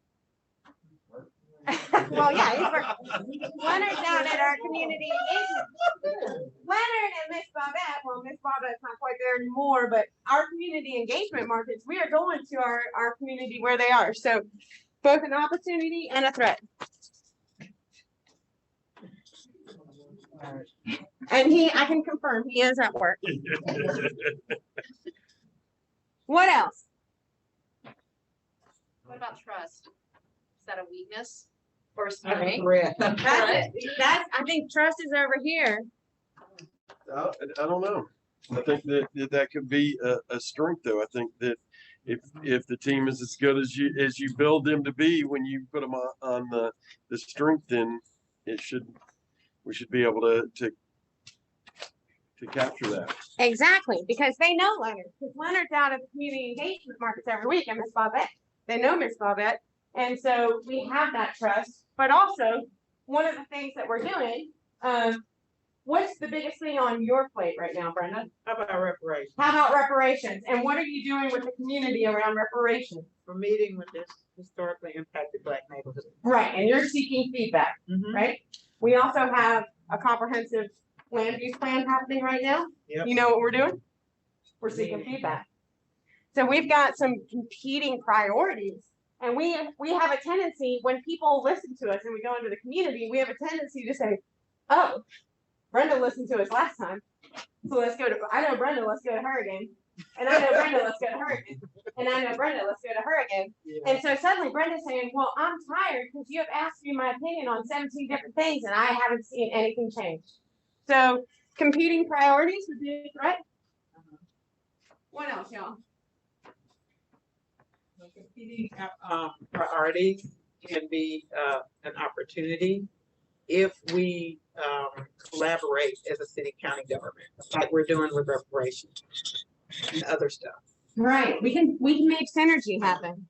Well, yeah, he's working. Leonard's down at our community engagement. Leonard and Miss Bobette, well, Miss Bobette's not quite there anymore, but our community engagement markets, we are going to our community where they are. So both an opportunity and a threat. And I can confirm, he is at work. What else? What about trust? Is that a weakness or a That's a strength? threat. I think trust is over here. I don't know. I think that could be a strength, though. I think that if the team is as good as you build them to be when you put them on the strength, then we should be able to capture that. Exactly, because they know Leonard. Because Leonard's out of the community engagement markets every week, and Miss Bobette. They know Miss Bobette, and so we have that trust. But also, one of the things that we're doing, what's the biggest thing on your plate right now, Brenda? How about reparations? How about reparations? And what are you doing with the community around reparations? We're meeting with this historically impacted Black neighborhood. Right, and you're seeking feedback, right? We also have a comprehensive land use plan happening right now. Yep. You know what we're doing? We're seeking feedback. So we've got some competing priorities, and we have a tendency when people listen to us and we go into the community, we have a tendency to say, "Oh, Brenda listened to us last time, so let's go to. I know Brenda, let's go to her again, and I know Brenda, let's go to her again, and I know Brenda, let's go to her again." And so suddenly Brenda's saying, "Well, I'm tired because you have asked me my opinion on 17 different things, and I haven't seen anything change." So competing priorities would be a threat. What else, y'all? Competing priorities can be an opportunity if we collaborate as a city county government, like we're doing with reparations and other stuff. Right. We can make synergy happen.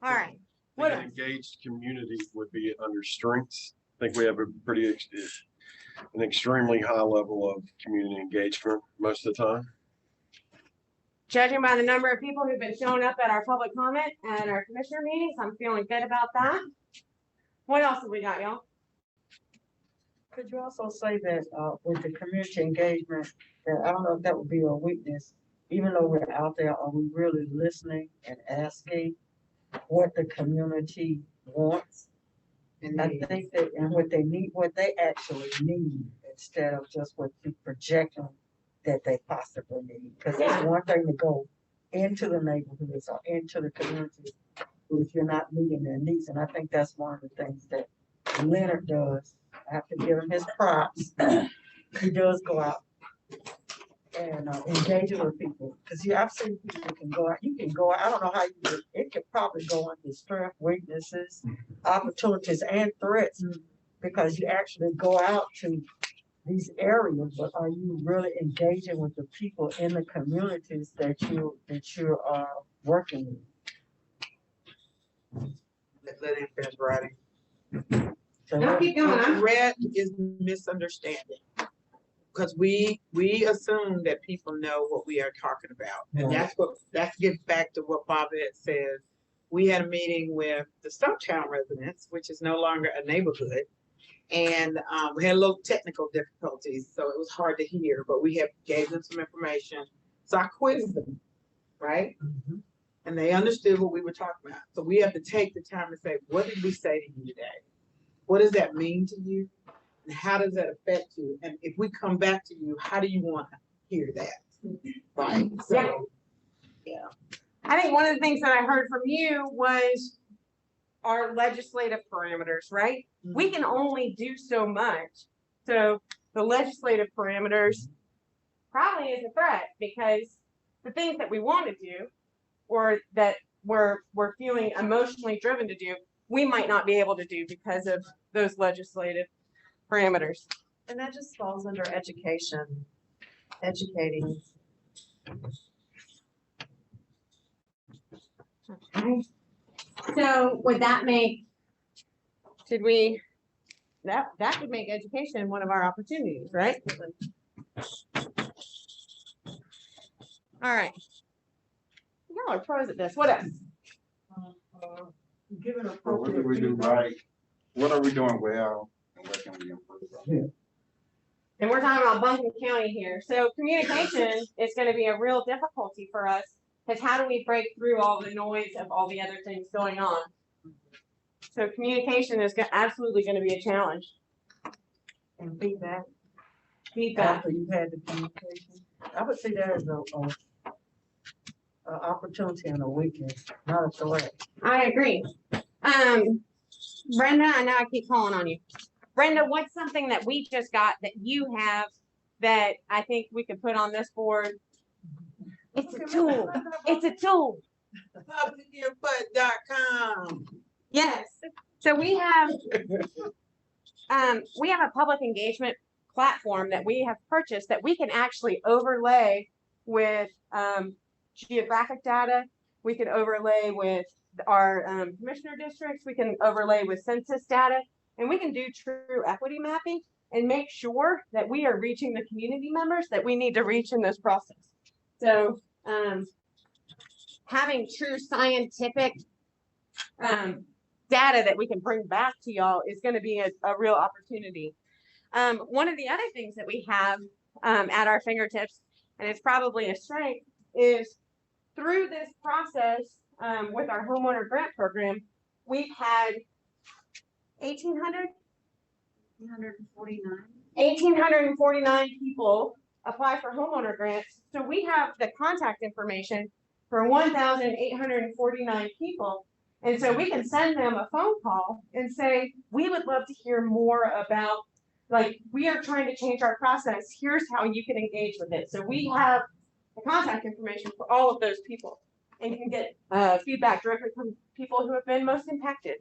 All right. What An else? engaged community would be under strengths. I think we have an extremely high level of community engagement most of the time. Judging by the number of people who've been showing up at our public comment and our commissioner meetings, I'm feeling good about that. What else have we got, y'all? Could you also say that with the community engagement, that I don't know if that would be a weakness, even though we're out there, are we really listening and asking what the community wants? And I think that, and what they need, what they actually need, instead of just what we projecting that they possibly need. Because it's one thing to go into the neighborhoods or into the communities if you're not meeting their needs. And I think that's one of the things that Leonard does. I have to give him his props. He does go out and engage with people. Because I've seen people can go out. You can go out. I don't know how you do it. It could probably go into strengths, weaknesses, opportunities, and threats. Because you actually go out to these areas, but are you really engaging with the people in the communities that you are working with? Let him finish writing. So No, keep going. The threat is misunderstanding. Because we assume that people know what we are talking about. And that gets back to what Bobette says. We had a meeting with the Stumptown residents, which is no longer a neighborhood. And we had a little technical difficulties, so it was hard to hear, but we gave them some information. So I quizzed them, right? And they understood what we were talking about. So we have to take the time to say, what did we say to you today? What does that mean to you? And how does that affect you? And if we come back to you, how do you want to hear that? Right? So, yeah. I think one of the things that I heard from you was our legislative parameters, right? We can only do so much. So the legislative parameters probably is a threat because the things that we want to do or that we're feeling emotionally driven to do, we might not be able to do because of those legislative parameters. And that just falls under education, educating. Okay. So would that make, that could make education one of our opportunities, right? All right. Y'all are pros at this. What else? Given So what do we do right? What are we doing well? And what can we improve on? And we're talking about Buncombe County here. So communication is going to be a real difficulty for us because how do we break through all the noise of all the other things going on? So communication is absolutely going to be a challenge. And feedback. Feedback. After you've had the communication. I would see that as a opportunity and a weakness, not a threat. I agree. Brenda, I know I keep calling on you. Brenda, what's something that we just got that you have that I think we could put on this board? It's a tool. It's a tool. Publicinput.com. Yes. So we have a public engagement platform that we have purchased that we can actually overlay with geographic data. We can overlay with our commissioner districts. We can overlay with census data, and we can do true equity mapping and make sure that we are reaching the community members that we need to reach in this process. So having true scientific data that we can bring back to y'all is going to be a real opportunity. One of the other things that we have at our fingertips, and it's probably a strength, is through this process with our homeowner grant program, we've had 1,849 people apply for homeowner grants. So we have the contact information for 1,849 people. And so we can send them a phone call and say, we would love to hear more about, like, we are trying to change our process. Here's how you can engage with it. So we have the contact information for all of those people and can get feedback directly from people who have been most impacted.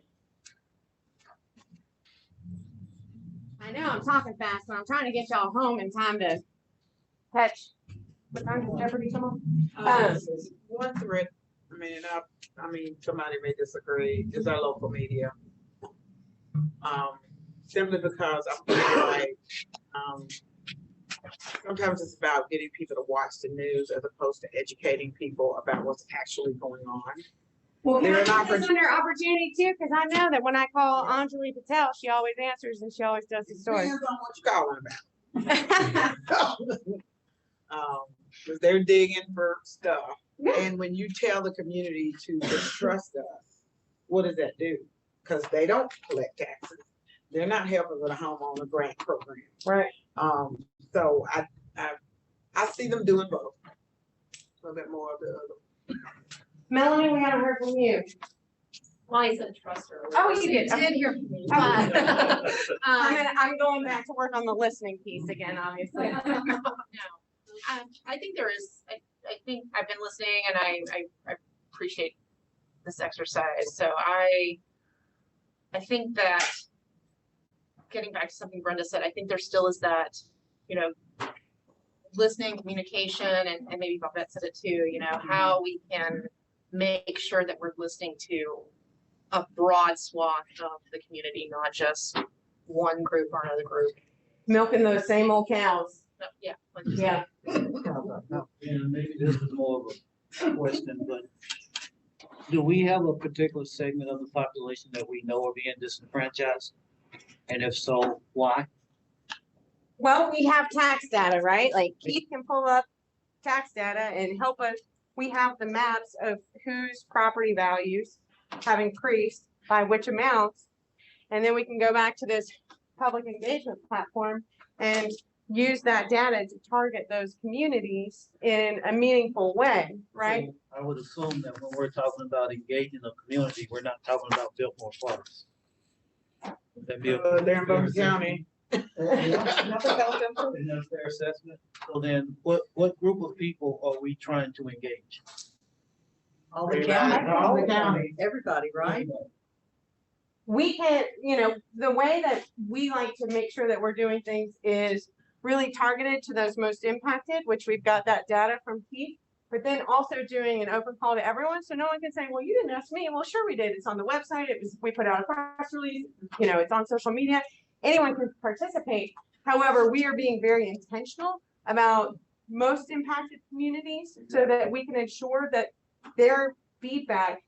I know I'm talking fast, but I'm trying to get y'all home in time to catch. What time does Jeopardy come on? One thread, I mean, somebody may disagree, is our local media. Simply because I feel like, sometimes it's about getting people to watch the news as opposed to educating people about what's actually going on. Well, can I put this under opportunity too? Because I know that when I call Anjali Patel, she always answers and she always does the story. Depends on what you're calling about. Because they're digging for stuff. And when you tell the community to distrust us, what does that do? Because they don't collect taxes. They're not helping with a homeowner grant program. Right. So I see them doing both. A little bit more of the other. Melanie, we haven't heard from you. Well, I said trust her. Oh, you did. You did hear from me. I'm going back to work on the listening piece again, obviously. No, I think there is, I think I've been listening and I appreciate this exercise. So I think that getting back to something Brenda said, I think there still is that, listening, communication, and maybe Bobette said it too, how we can make sure that we're listening to a broad swath of the community, not just one group or another group. Milking those same old cows. Yeah. Yeah. And maybe this is more of a question, but do we have a particular segment of the population that we know are being disenfranchised? And if so, why? Well, we have tax data, right? Like Keith can pull up tax data and help us. We have the maps of whose property values have increased by which amounts. And then we can go back to this public engagement platform and use that data to target those communities in a meaningful way, right? So I would assume that when we're talking about engaging the community, we're not talking about Biltmore Farms. Would that be a They're in Boone fair County. assessment? And that's their assessment. So then what group of people are we trying to engage? All the county, all the county. Everybody, right? We can, you know, the way that we like to make sure that we're doing things is really targeted to those most impacted, which we've got that data from Keith, but then also doing an open call to everyone. So no one can say, well, you didn't ask me. Well, sure we did. It's on the website. We put out a press release, you know, it's on social media. Anyone can participate. However, we are being very intentional about most impacted communities so that we can ensure that their feedback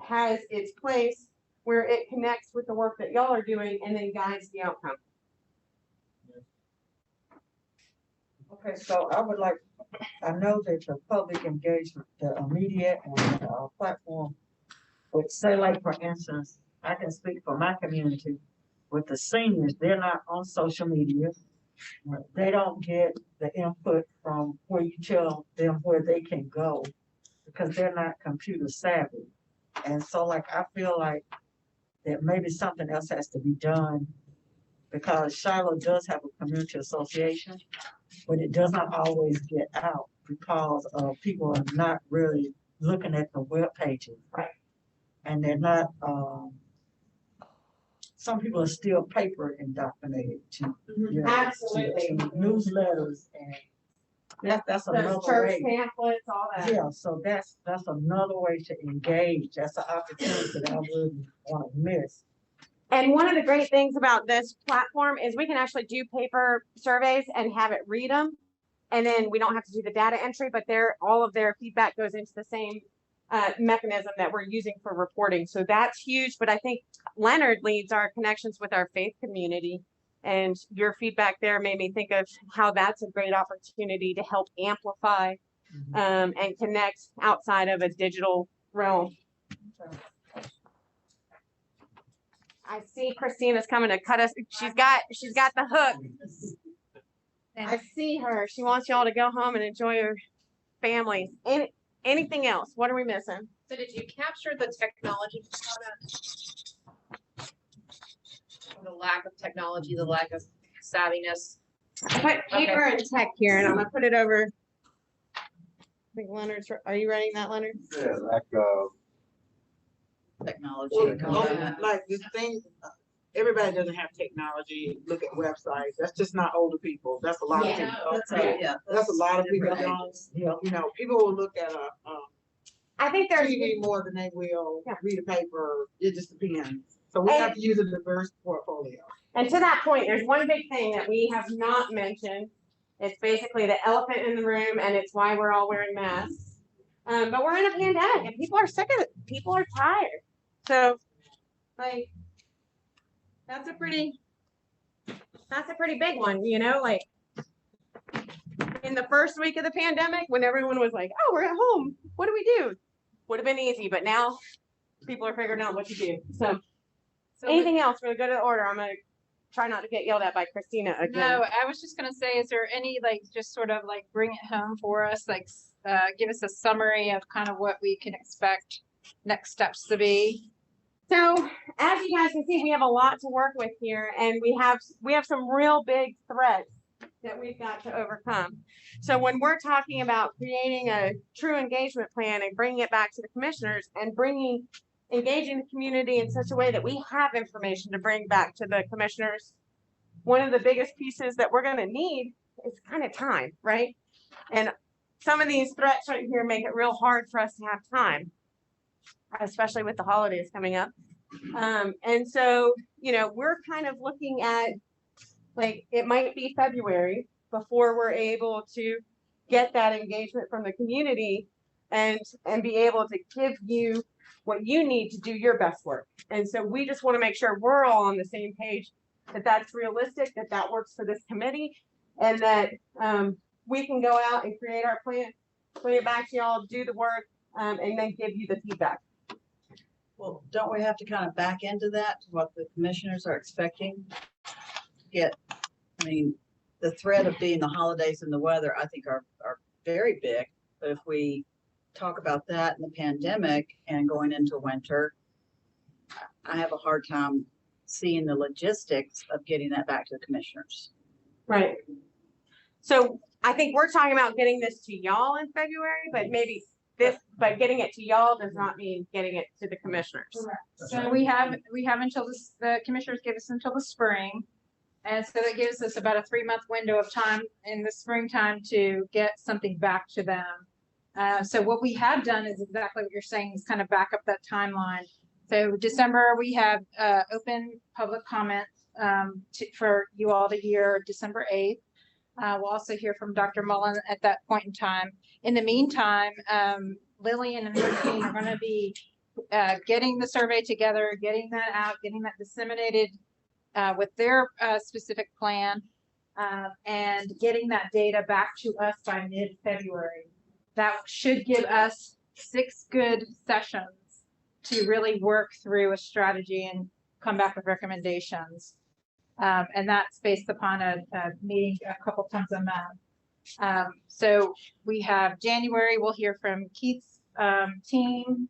has its place where it connects with the work that y'all are doing and then guides the outcome. Okay, so I would like, I know that the public engagement, the media and platform would say, like, for instance, I can speak for my community with the seniors, they're not on social media. They don't get the input from where you tell them where they can go because they're not computer savvy. And so like, I feel like that maybe something else has to be done because Shiloh does have a community association, but it does not always get out because people are not really looking at the web pages. Right. And they're not, some people are still paper indoctrinated to, you know, Absolutely. to newsletters and that's another Those church way. pamphlets, all that. Yeah, so that's another way to engage. That's an opportunity that I wouldn't want to miss. And one of the great things about this platform is we can actually do paper surveys and have it read them. And then we don't have to do the data entry, but all of their feedback goes into the same mechanism that we're using for reporting. So that's huge. But I think Leonard leads our connections with our faith community. And your feedback there made me think of how that's a great opportunity to help amplify and connect outside of a digital realm. I see Christina's coming to cut us. She's got the hook. I see her. She wants y'all to go home and enjoy your families. Anything else? What are we missing? So did you capture the technology component? The lack of technology, the lack of savviness. I put paper and tech here, and I'm gonna put it over. I think Leonard's. Are you writing that, Leonard? Yeah, like, Technology. Like this thing, everybody doesn't have technology, look at websites. That's just not older people. That's a lot of people. That's a lot of people don't. You know, people will look at I think there's TV more than they will read a paper. It just depends. So we have to use a diverse portfolio. And to that point, there's one big thing that we have not mentioned. It's basically the elephant in the room, and it's why we're all wearing masks. But we're in a pandemic, and people are sick of it. People are tired. So, like, that's a pretty big one, you know? Like, in the first week of the pandemic, when everyone was like, "Oh, we're at home. What do we do?" Would have been easy, but now people are figuring out what to do. So anything else? We're gonna go to the order. I'm gonna try not to get yelled at by Christina again. No, I was just gonna say, is there any, like, just sort of like bring it home for us, like, give us a summary of kind of what we can expect next steps to be? So as you guys can see, we have a lot to work with here, and we have some real big threats that we've got to overcome. So when we're talking about creating a true engagement plan and bringing it back to the commissioners and engaging the community in such a way that we have information to bring back to the commissioners, one of the biggest pieces that we're going to need is kind of time, right? And some of these threats right here make it real hard for us to have time, especially with the holidays coming up. And so, you know, we're kind of looking at, like, it might be February before we're able to get that engagement from the community and be able to give you what you need to do your best work. And so we just want to make sure we're all on the same page, that that's realistic, that works for this committee, and that we can go out and create our plan, bring it back to y'all, do the work, and then give you the feedback. Well, don't we have to kind of back into that, what the commissioners are expecting? I mean, the threat of being the holidays and the weather, I think are very big. But if we talk about that in the pandemic and going into winter, I have a hard time seeing the logistics of getting that back to the commissioners. Right. So I think we're talking about getting this to y'all in February, but maybe but getting it to y'all does not mean getting it to the commissioners. Correct. So we have until the commissioners give us until the spring. And so that gives us about a 3-month window of time in the springtime to get something back to them. So what we have done is exactly what you're saying, is kind of back up that timeline. So December, we have open public comments for you all to hear December 8th. We'll also hear from Dr. Mullen at that point in time. In the meantime, Lillian and her team are going to be getting the survey together, getting that out, getting that disseminated with their specific plan, and getting that data back to us by mid-February. That should give us 6 good sessions to really work through a strategy and come back with recommendations. And that's based upon a meeting a couple times a month. So we have January, we'll hear from Keith's team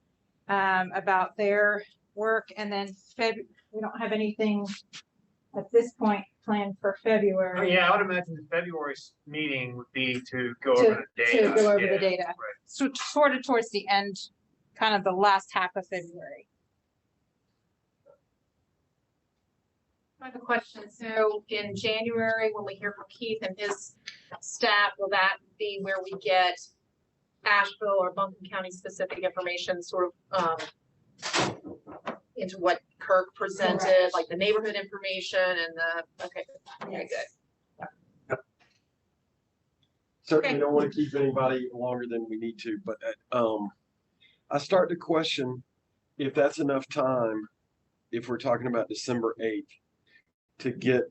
about their work, and then we don't have anything at this point planned for February. Oh, yeah, I would imagine the February's meeting would be to go over the data. To go over the data. Right. So sort of towards the end, kind of the last half of February. I have a question. So in January, when we hear from Keith and his staff, will that be where we get Asheville or Buncombe County specific information, sort of into what Kirk presented, Correct. like the neighborhood information and the, okay, very good. Certainly Okay. don't want to keep anybody longer than we need to, but I start to question if that's enough time, if we're talking about December 8th, to get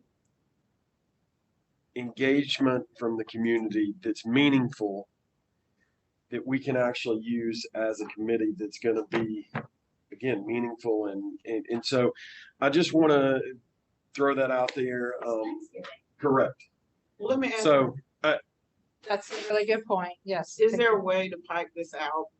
engagement from the community that's meaningful, that we can actually use as a committee that's going to be, again, meaningful. And so I just want to throw that out there. Correct. Let me ask, So That's a really good point. Yes. is there a way to pipe this out?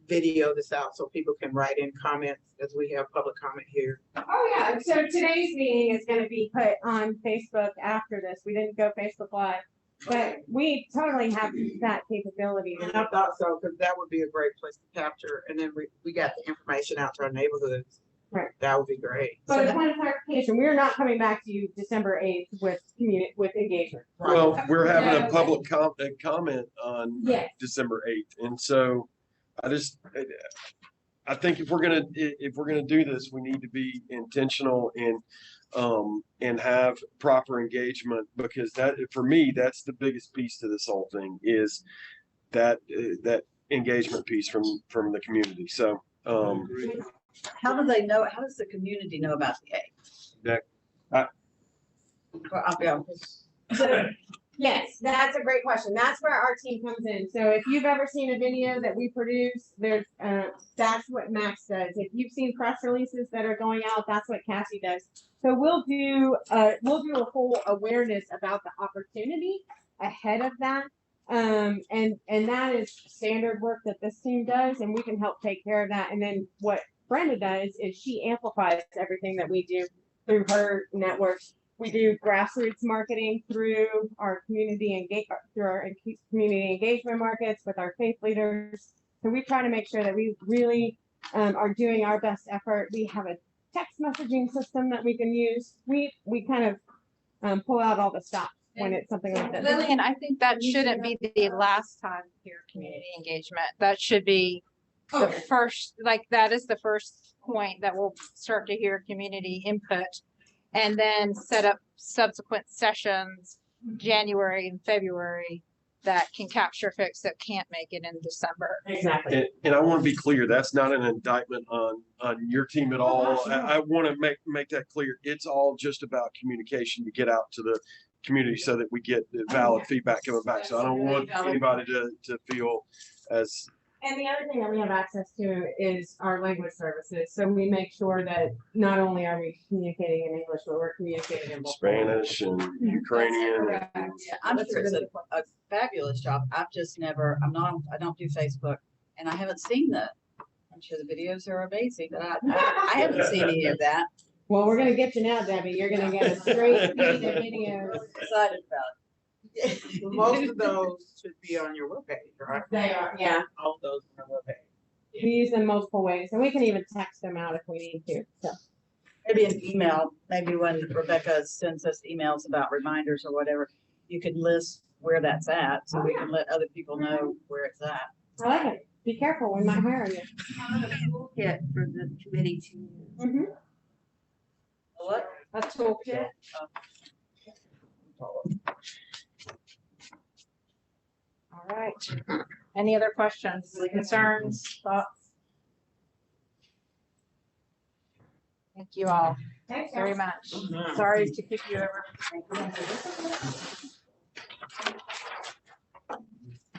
Video this out so people can write in comments as we have public comment here. Oh, yeah. So today's meeting is gonna be put on Facebook after this. We didn't go Facebook Live, but we totally have that capability. And I thought so, because that would be a great place to capture, and then we got the information out to our neighborhoods. Right. That would be great. But a point of clarification, we are not coming back to you December 8th with engagement. well, we're having a public comment on Yes. December 8th. And so I think if we're gonna do this, we need to be intentional and have proper engagement, because that, for me, that's the biggest piece to this whole thing, is that engagement piece from the community. So How do they know, how does the community know about the 8th? Well, I'll be honest. So, yes, that's a great question. That's where our team comes in. So if you've ever seen a video that we produce, that's what Max does. If you've seen press releases that are going out, that's what Cassie does. So we'll do a whole awareness about the opportunity ahead of that. And that is standard work that this team does, and we can help take care of that. And then what Brenda does is she amplifies everything that we do through her networks. We do grassroots marketing through our community engagement markets with our faith leaders. So we try to make sure that we really are doing our best effort. We have a text messaging system that we can use. We kind of pull out all the stops when it's something like this. Lillian, I think that shouldn't be the last time here, community engagement. That should be the first, like that is the first point that we'll start to hear community input, and then set up subsequent sessions, January and February, that can capture folks that can't make it in December. Exactly. And I want to be clear, that's not an indictment on your team at all. I want to make that clear. It's all just about communication to get out to the community so that we get the valid feedback coming back. So I don't want anybody to feel as And the other thing that we have access to is our language services. So we make sure that not only are we communicating in English, but we're communicating in both. Spanish and Ukrainian. Yeah, I'm sure it's a fabulous job. I've just never, I don't do Facebook and I haven't seen I'm sure the videos are amazing, but I haven't seen any of that. Well, we're gonna get you now, Debbie. You're gonna get a straight feed of videos. Excited about it. Most of those should be on your webpage, right? They are, yeah. All of those on our webpage. We use them multiple ways, and we can even text them out if we need to, so. Maybe an email, maybe when Rebecca sends us emails about reminders or whatever, you could list where that's at, so we can let other people know where it's at. I like it. Be careful, we might hire you. Toolkit for the committee to use. Mhm. What? A toolkit. All right. Any other questions, concerns, thoughts? Thank you all very much. Sorry to keep you over.